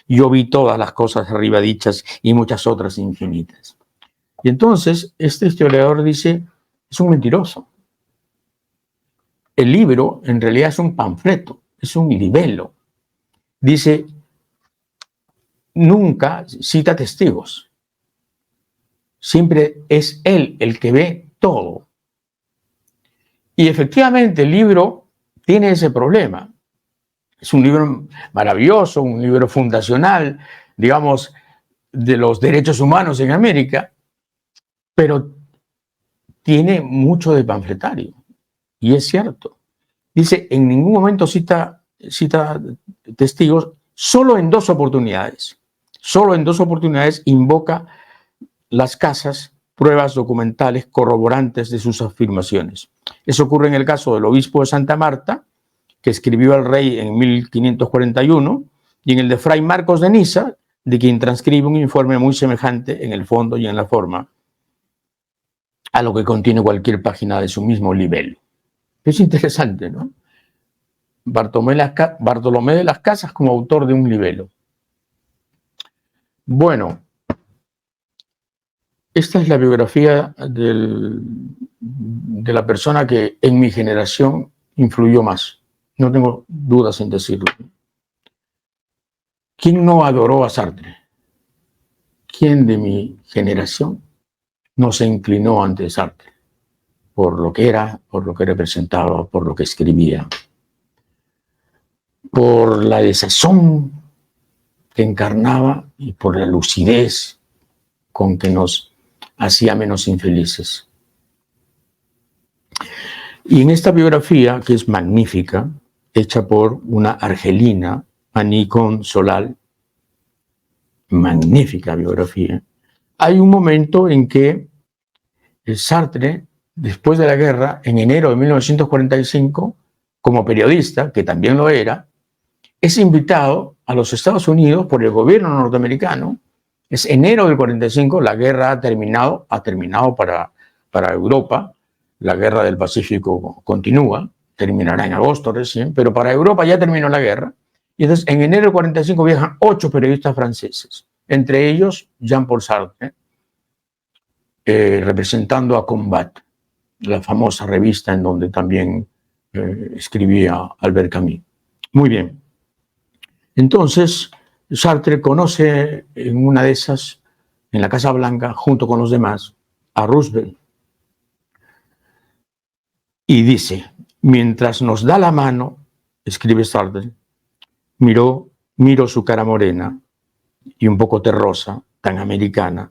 Yo vi todas las cosas arriba dichas y muchas otras infinitas. Y entonces este historiador dice, es un mentiroso. El libro en realidad es un panfleto, es un libelo. Dice, nunca cita testigos. Siempre es él el que ve todo. Y efectivamente el libro tiene ese problema. Es un libro maravilloso, un libro fundacional, digamos, de los derechos humanos en América, pero tiene mucho de panfletario. Y es cierto. Dice, en ningún momento cita testigos, solo en 2 oportunidades. Solo en 2 oportunidades invoca las casas pruebas documentales corroborantes de sus afirmaciones. Eso ocurre en el caso del obispo de Santa Marta, que escribió al rey en 1541, y en el de Fray Marcos de Niza, de quien transcribe un informe muy semejante en el fondo y en la forma a lo que contiene cualquier página de su mismo libelo. Es interesante, ¿no? Bartolomé de las Casas como autor de un libelo. Bueno, esta es la biografía de la persona que en mi generación influyó más. No tengo dudas en decirlo. ¿Quién no adoró a Sartre? ¿quién de mi generación no se inclinó ante Sartre? Por lo que era, por lo que representaba, por lo que escribía, por la desazón que encarnaba y por la lucidez con que nos hacía menos infelices. Y en esta biografía, que es magnífica, hecha por una argelina, Anicón Solal, magnífica biografía, hay un momento en que Sartre, después de la guerra, en enero de 1945, como periodista, que también lo era, es invitado a los Estados Unidos por el gobierno norteamericano. Es enero del 45, la guerra ha terminado para Europa, la guerra del Pacífico continúa, terminará en agosto recién, pero para Europa ya terminó la guerra. Y entonces en enero del 45 viajan 8 periodistas franceses, entre ellos Jean-Paul Sartre, representando a Combat, la famosa revista en donde también escribía Albert Camus. Muy bien. Entonces, Sartre conoce en una de esas, en la Casa Blanca, junto con los demás, a Roosevelt. Y dice, mientras nos da la mano, escribe Sartre, miro su cara morena y un poco terrosa, tan americana.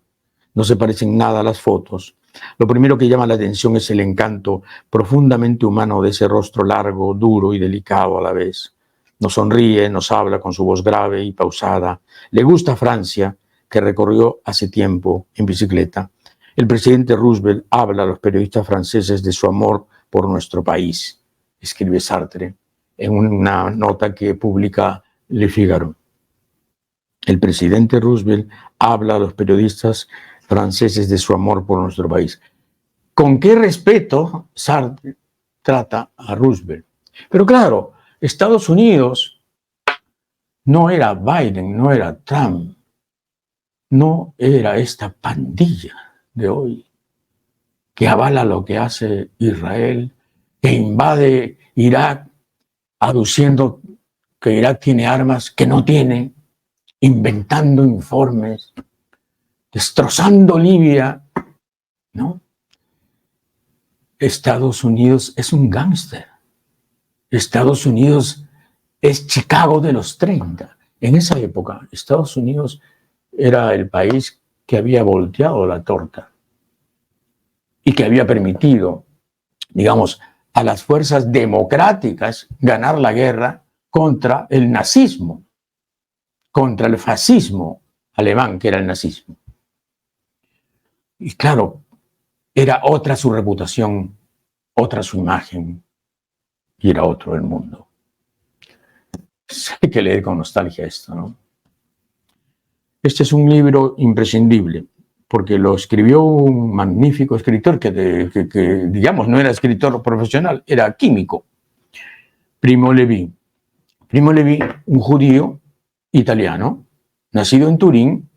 No se parecen nada a las fotos. Lo primero que llama la atención es el encanto profundamente humano de ese rostro largo, duro y delicado a la vez. Nos sonríe, nos habla con su voz grave y pausada. Le gusta Francia, que recorrió hace tiempo en bicicleta. El presidente Roosevelt habla a los periodistas franceses de su amor por nuestro país, escribe Sartre en una nota que publica Le Figaro. El presidente Roosevelt habla a los periodistas franceses de su amor por nuestro país. ¿Con qué respeto Sartre trata a Roosevelt? Pero claro, Estados Unidos no era Biden, no era Trump, no era esta pandilla de hoy que avala lo que hace Israel, que invade Irak aduciendo que Irak tiene armas que no tiene, inventando informes, destrozando Libia, ¿no? Estados Unidos es un gángster. Estados Unidos es Chicago de los 30. En esa época, Estados Unidos era el país que había volteado la torta y que había permitido, digamos, a las fuerzas democráticas ganar la guerra contra el nazismo, contra el fascismo alemán, que era el nazismo. Y claro, era otra su reputación, otra su imagen, y era otro el mundo. Hay que leer con nostalgia esto, ¿no? Este es un libro imprescindible, porque lo escribió un magnífico escritor que digamos, no era escritor profesional, era químico, Primo Levi. Primo Levi, un judío italiano, nacido en Turín,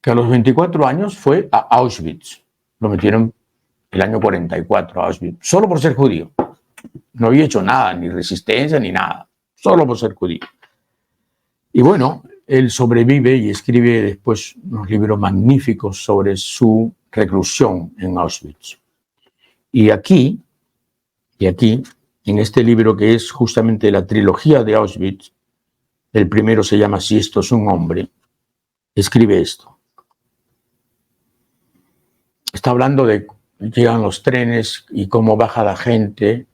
que a los 24 años fue a Auschwitz. Lo metieron el año 44 a Auschwitz, solo por ser judío. No había hecho nada, ni resistencia, ni nada, solo por ser judío. Y bueno, él sobrevive y escribe después unos libros magníficos sobre su reclusión en Auschwitz. Y aquí, en este libro que es justamente la trilogía de Auschwitz, el primero se llama Si esto es un hombre, escribe esto. Está hablando de llegan los trenes y cómo baja la gente,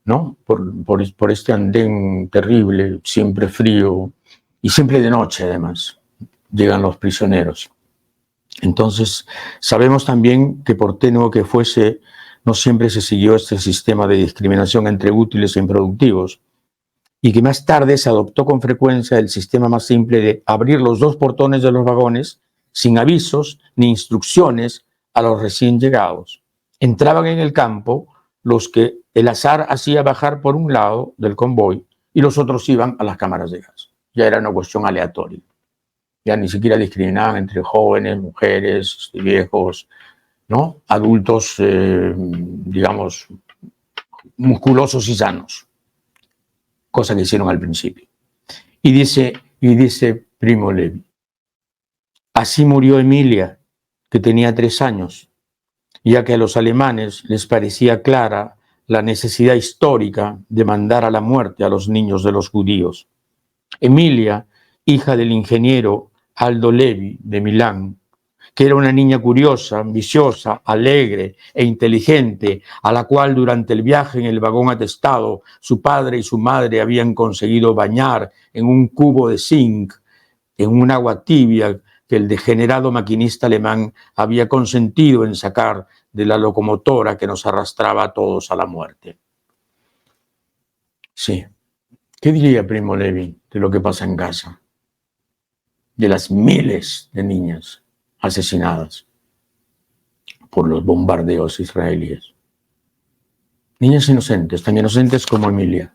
¿no? Por este andén terrible, siempre frío y siempre de noche además, llegan los prisioneros. Entonces, sabemos también que por tenue que fuese, no siempre se siguió este sistema de discriminación entre útiles e improductivos, y que más tarde se adoptó con frecuencia el sistema más simple de abrir los 2 portones de los vagones sin avisos ni instrucciones a los recién llegados. Entraban en el campo los que el azar hacía bajar por un lado del convoy y los otros iban a las cámaras de gas. Ya era una cuestión aleatoria. Ya ni siquiera discriminaban entre jóvenes, mujeres, viejos, ¿no? Adultos, digamos, musculosos y sanos. Cosa que hicieron al principio. Y dice Primo Levi, Así murió Emilia, que tenía 3 años, ya que a los alemanes les parecía clara la necesidad histórica de mandar a la muerte a los niños de los judíos. Emilia, hija del ingeniero Aldo Levi de Milán, que era una niña curiosa, ambiciosa, alegre e inteligente, a la cual durante el viaje en el vagón atestado su padre y su madre habían conseguido bañar en un cubo de zinc, en un agua tibia que el degenerado maquinista alemán había consentido en sacar de la locomotora que nos arrastraba a todos a la muerte. Sí. ¿Qué diría Primo Levi de lo que pasa en Gaza? De las miles de niñas asesinadas por los bombardeos israelíes. Niñas inocentes, tan inocentes como Emilia.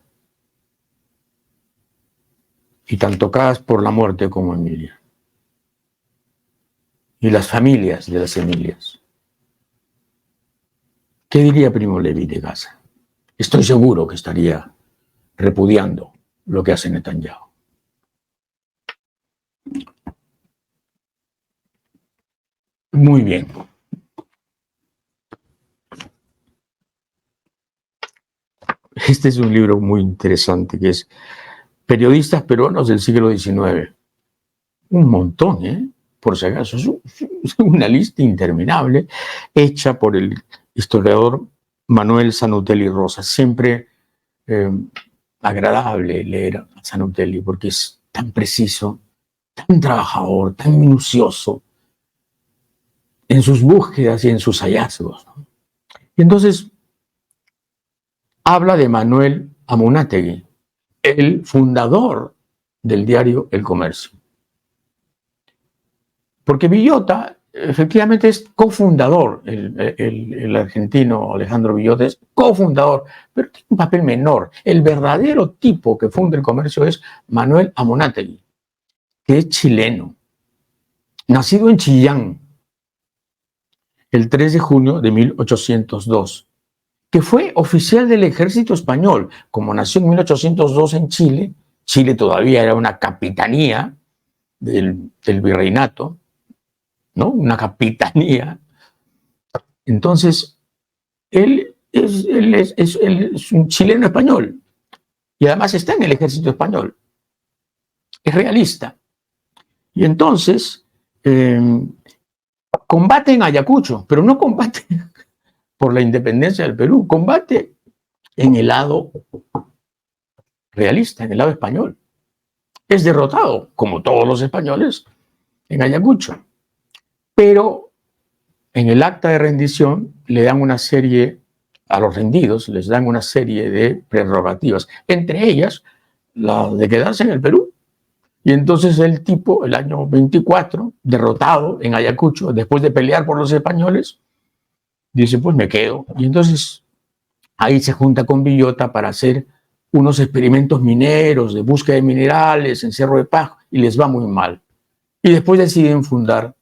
Y tan tocadas por la muerte como Emilia. Y las familias de las Emilias. ¿Qué diría Primo Levi de Gaza? Estoy seguro que estaría repudiando lo que hace Netanyahu. Muy bien. Este es un libro muy interesante que es Periodistas peruanos del siglo XIX. Un montón, ¿eh? Por si acaso. Es una lista interminable hecha por el historiador Manuel Sanutelli Rosa. Siempre agradable leer a Sanutelli porque es tan preciso, tan trabajador, tan minucioso en sus búsquedas y en sus hallazgos, ¿no? Y entonces habla de Manuel Amunátegui, el fundador del diario El Comercio. Porque Villota efectivamente es cofundador, el argentino Alejandro Villota es cofundador, pero tiene un papel menor. El verdadero tipo que funda El Comercio es Manuel Amunátegui, que es chileno, nacido en Chillán, el 3 de junio de 1802, que fue oficial del ejército español. Como nació en 1802 en Chile, Chile todavía era una capitanía del virreinato, ¿no? Una capitanía. Entonces, él es un chileno español y además está en el ejército español. Es realista. Y entonces, combate en Ayacucho, pero no combate por la independencia del Perú, combate en el lado realista, en el lado español. Es derrotado, como todos los españoles, en Ayacucho. Pero en el acta de rendición le dan una serie, a los rendidos les dan una serie de prerrogativas, entre ellas la de quedarse en el Perú. Y entonces el tipo, el año 24, derrotado en Ayacucho, después de pelear por los españoles, dice, pues me quedo. Y entonces ahí se junta con Villota para hacer unos experimentos mineros de búsqueda de minerales en Cerro de Pasco y les va muy mal. Y después deciden fundar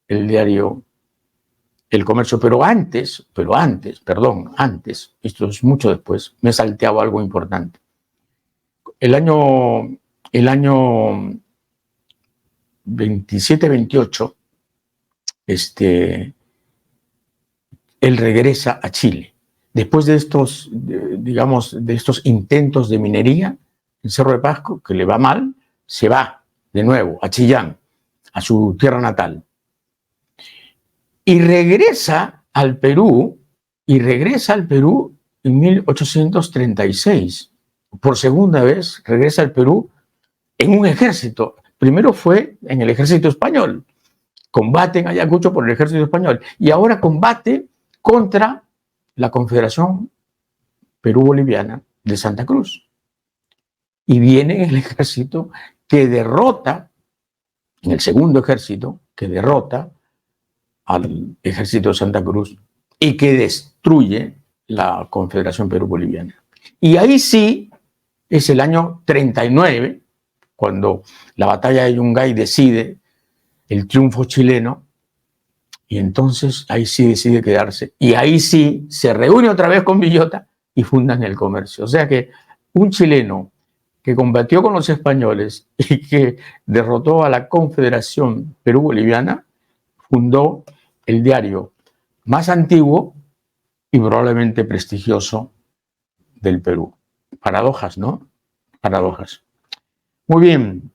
el diario El Comercio. Pero antes, esto es mucho después, me salteaba algo importante. El año 27-28, él regresa a Chile. Después de estos, de estos intentos de minería en Cerro de Pasco, que le va mal, se va de nuevo a Chillán, a su tierra natal. Y regresa al Perú en 1836. Por segunda vez regresa al Perú en un ejército. Primero fue en el ejército español. Combate en Ayacucho por el ejército español. Y ahora combate contra la Confederación Perú-Boliviana de Santa Cruz. Y viene el ejército que derrota, en el segundo ejército, que derrota al ejército de Santa Cruz y que destruye la Confederación Perú-Boliviana. Y ahí sí es el año 39, cuando la batalla de Yungay decide el triunfo chileno, y entonces ahí sí decide quedarse. Y ahí sí se reúne otra vez con Villota y fundan El Comercio. O sea que un chileno que combatió con los españoles y que derrotó a la Confederación Perú-Boliviana, fundó el diario más antiguo y probablemente prestigioso del Perú. Paradojas, ¿no? Paradojas. Muy bien.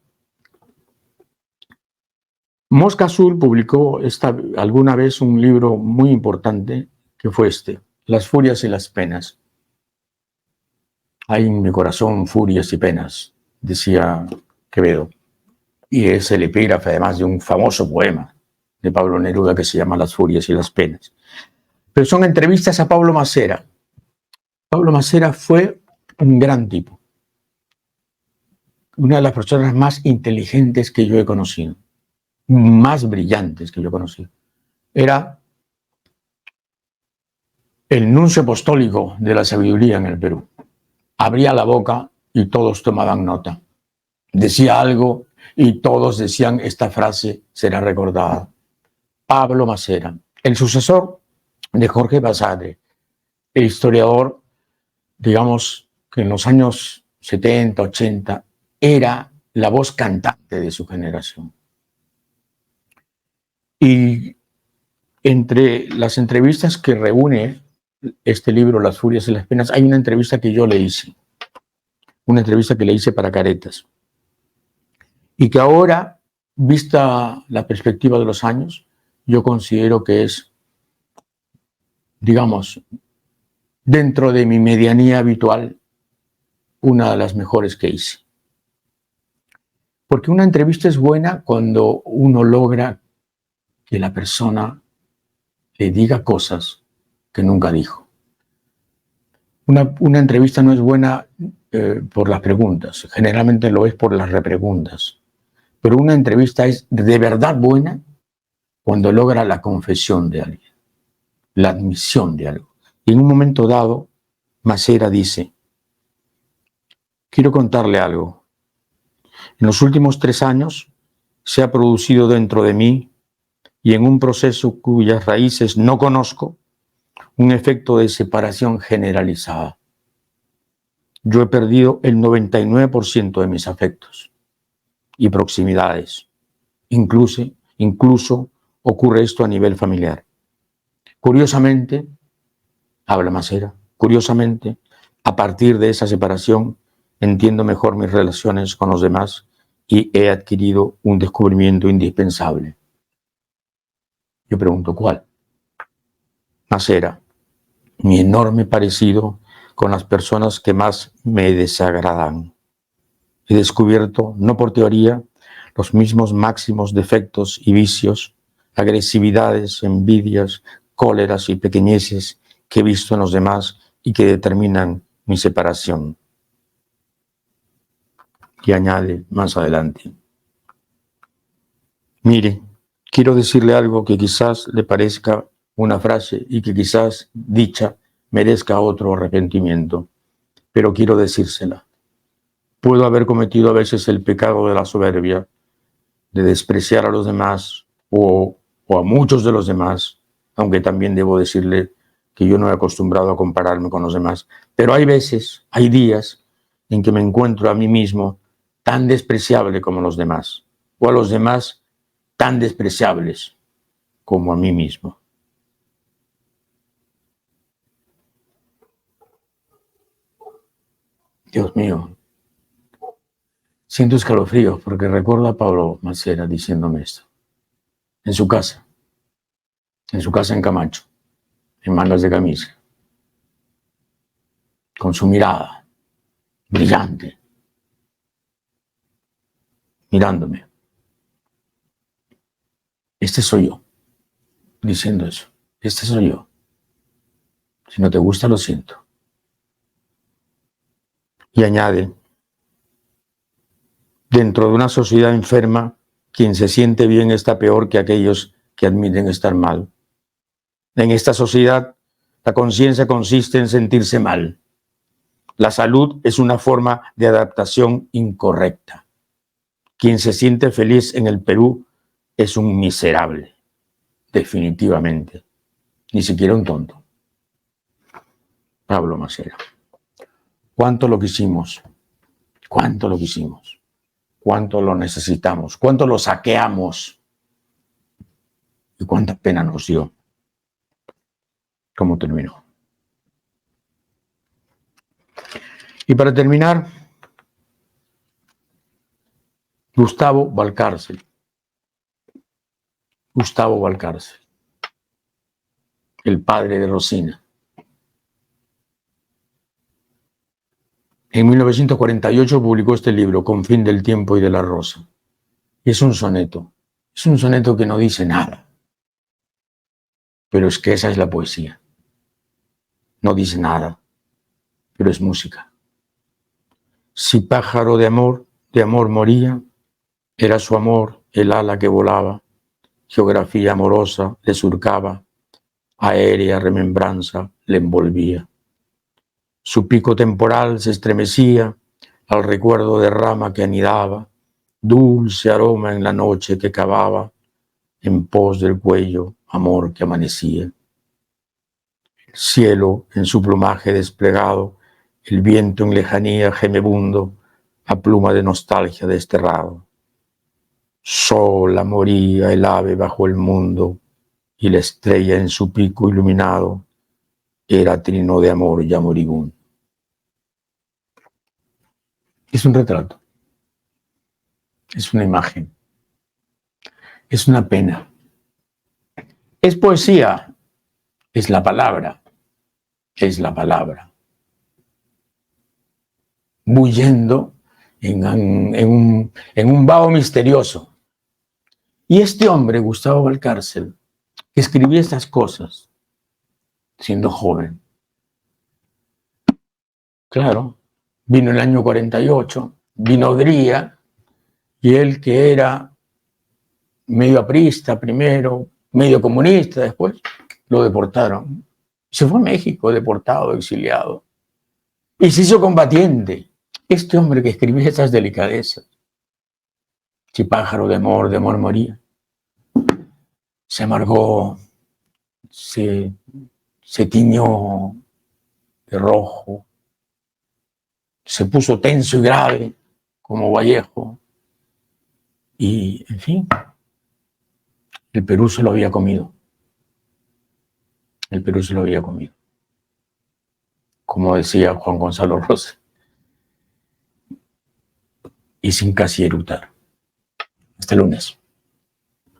Mosca Azul publicó alguna vez un libro muy importante que fue Las furias y las penas. Hay en mi corazón furias y penas, decía Quevedo. Y es el epígrafe además de un famoso poema de Pablo Neruda que se llama Las furias y las penas. Pero son entrevistas a Pablo Macera. Pablo Macera fue un gran tipo. Una de las personas más inteligentes que yo he conocido. Más brillantes que yo he conocido. Era el nuncio apostólico de la sabiduría en el Perú. Abría la boca y todos tomaban nota. Decía algo y todos decían, esta frase será recordada. Pablo Macera, el sucesor de Jorge Basadre, el historiador, digamos, que en los años 70, 80, era la voz cantante de su generación. Y entre las entrevistas que reúne este libro, Las furias y las penas, hay una entrevista que yo le hice. Una entrevista que le hice para Caretas. Y que ahora, vista la perspectiva de los años, yo considero que es, digamos, dentro de mi medianía habitual, una de las mejores que hice. Porque una entrevista es buena cuando uno logra que la persona le diga cosas que nunca dijo. Una entrevista no es buena por las preguntas, generalmente lo es por las repreguntas. Pero una entrevista es de verdad buena cuando logra la confesión de alguien, la admisión de algo. Y en un momento dado, Macera dice, quiero contarle algo. En los últimos 3 años se ha producido dentro de mí y en un proceso cuyas raíces no conozco, un efecto de separación generalizada. Yo he perdido el 99% de mis afectos y proximidades. Incluso ocurre esto a nivel familiar. Curiosamente, habla Macera, curiosamente, a partir de esa separación entiendo mejor mis relaciones con los demás y he adquirido un descubrimiento indispensable. Yo pregunto, ¿cuál? Macera, mi enorme parecido con las personas que más me desagradan. He descubierto, no por teoría, los mismos máximos defectos y vicios, agresividades, envidias, cóleras y pequeñeces que he visto en los demás y que determinan mi separación. Y añade más adelante, mire, quiero decirle algo que quizás le parezca una frase y que quizás dicha merezca otro arrepentimiento, pero quiero decírsela. Puedo haber cometido a veces el pecado de la soberbia, de despreciar a los demás o a muchos de los demás, aunque también debo decirle que yo no he acostumbrado a compararme con los demás. Pero hay veces, hay días en que me encuentro a mí mismo tan despreciable como los demás, o a los demás tan despreciables como a mí mismo. Dios mío, siento escalofríos porque recuerdo a Pablo Macera diciéndome esto. En su casa en Camacho, en mangas de camisa, con su mirada brillante, mirándome. Este soy yo, diciendo eso. Este soy yo. Si no te gusta, lo siento. Y añade, dentro de una sociedad enferma, quien se siente bien está peor que aquellos que admiten estar mal. En esta sociedad, la conciencia consiste en sentirse mal. La salud es una forma de adaptación incorrecta. Quien se siente feliz en el Perú es un miserable, definitivamente. Ni siquiera un tonto. Pablo Macera. ¿Cuánto lo quisimos? ¿Cuánto lo quisimos? ¿Cuánto lo necesitamos? ¿Cuánto lo saqueamos? ¿Y cuánta pena nos dio? ¿Cómo terminó? Y para terminar, Gustavo Valcárcel. Gustavo Valcárcel, el padre de Rosina. En 1948 publicó este libro, Con fin del tiempo y de la rosa. Y es un soneto que no dice nada. Pero es que esa es la poesía. No dice nada, pero es música. Si pájaro de amor moría, era su amor el ala que volaba, geografía amorosa le surcaba, aérea remembranza le envolvía. Su pico temporal se estremecía al recuerdo de rama que anidaba, dulce aroma en la noche que cavaba, en pos del cuello, amor que amanecía. El cielo en su plumaje desplegado, el viento en lejanía gemebundo, a pluma de nostalgia desterrado. Sola moría el ave bajo el mundo, y la estrella en su pico iluminado era trino de amor ya moribundo. Es un retrato, es una imagen, es una pena. Es poesía, es la palabra, bullendo en un vaho misterioso. Y este hombre, Gustavo Valcárcel, que escribía estas cosas siendo joven, claro, vino el año 48, vino Odría, y él, que era medio aprista primero, medio comunista después, lo deportaron. Se fue a México deportado, exiliado, y se hizo combatiente. Este hombre que escribía esas delicadezas, si pájaro de amor moría, se amargó, se tiñó de rojo, se puso tenso y grave como Vallejo, y en fin, el Perú se lo había comido. El Perú se lo había comido. Como decía Juan Gonzalo Rosa, y sin casi eructar. Hasta el lunes.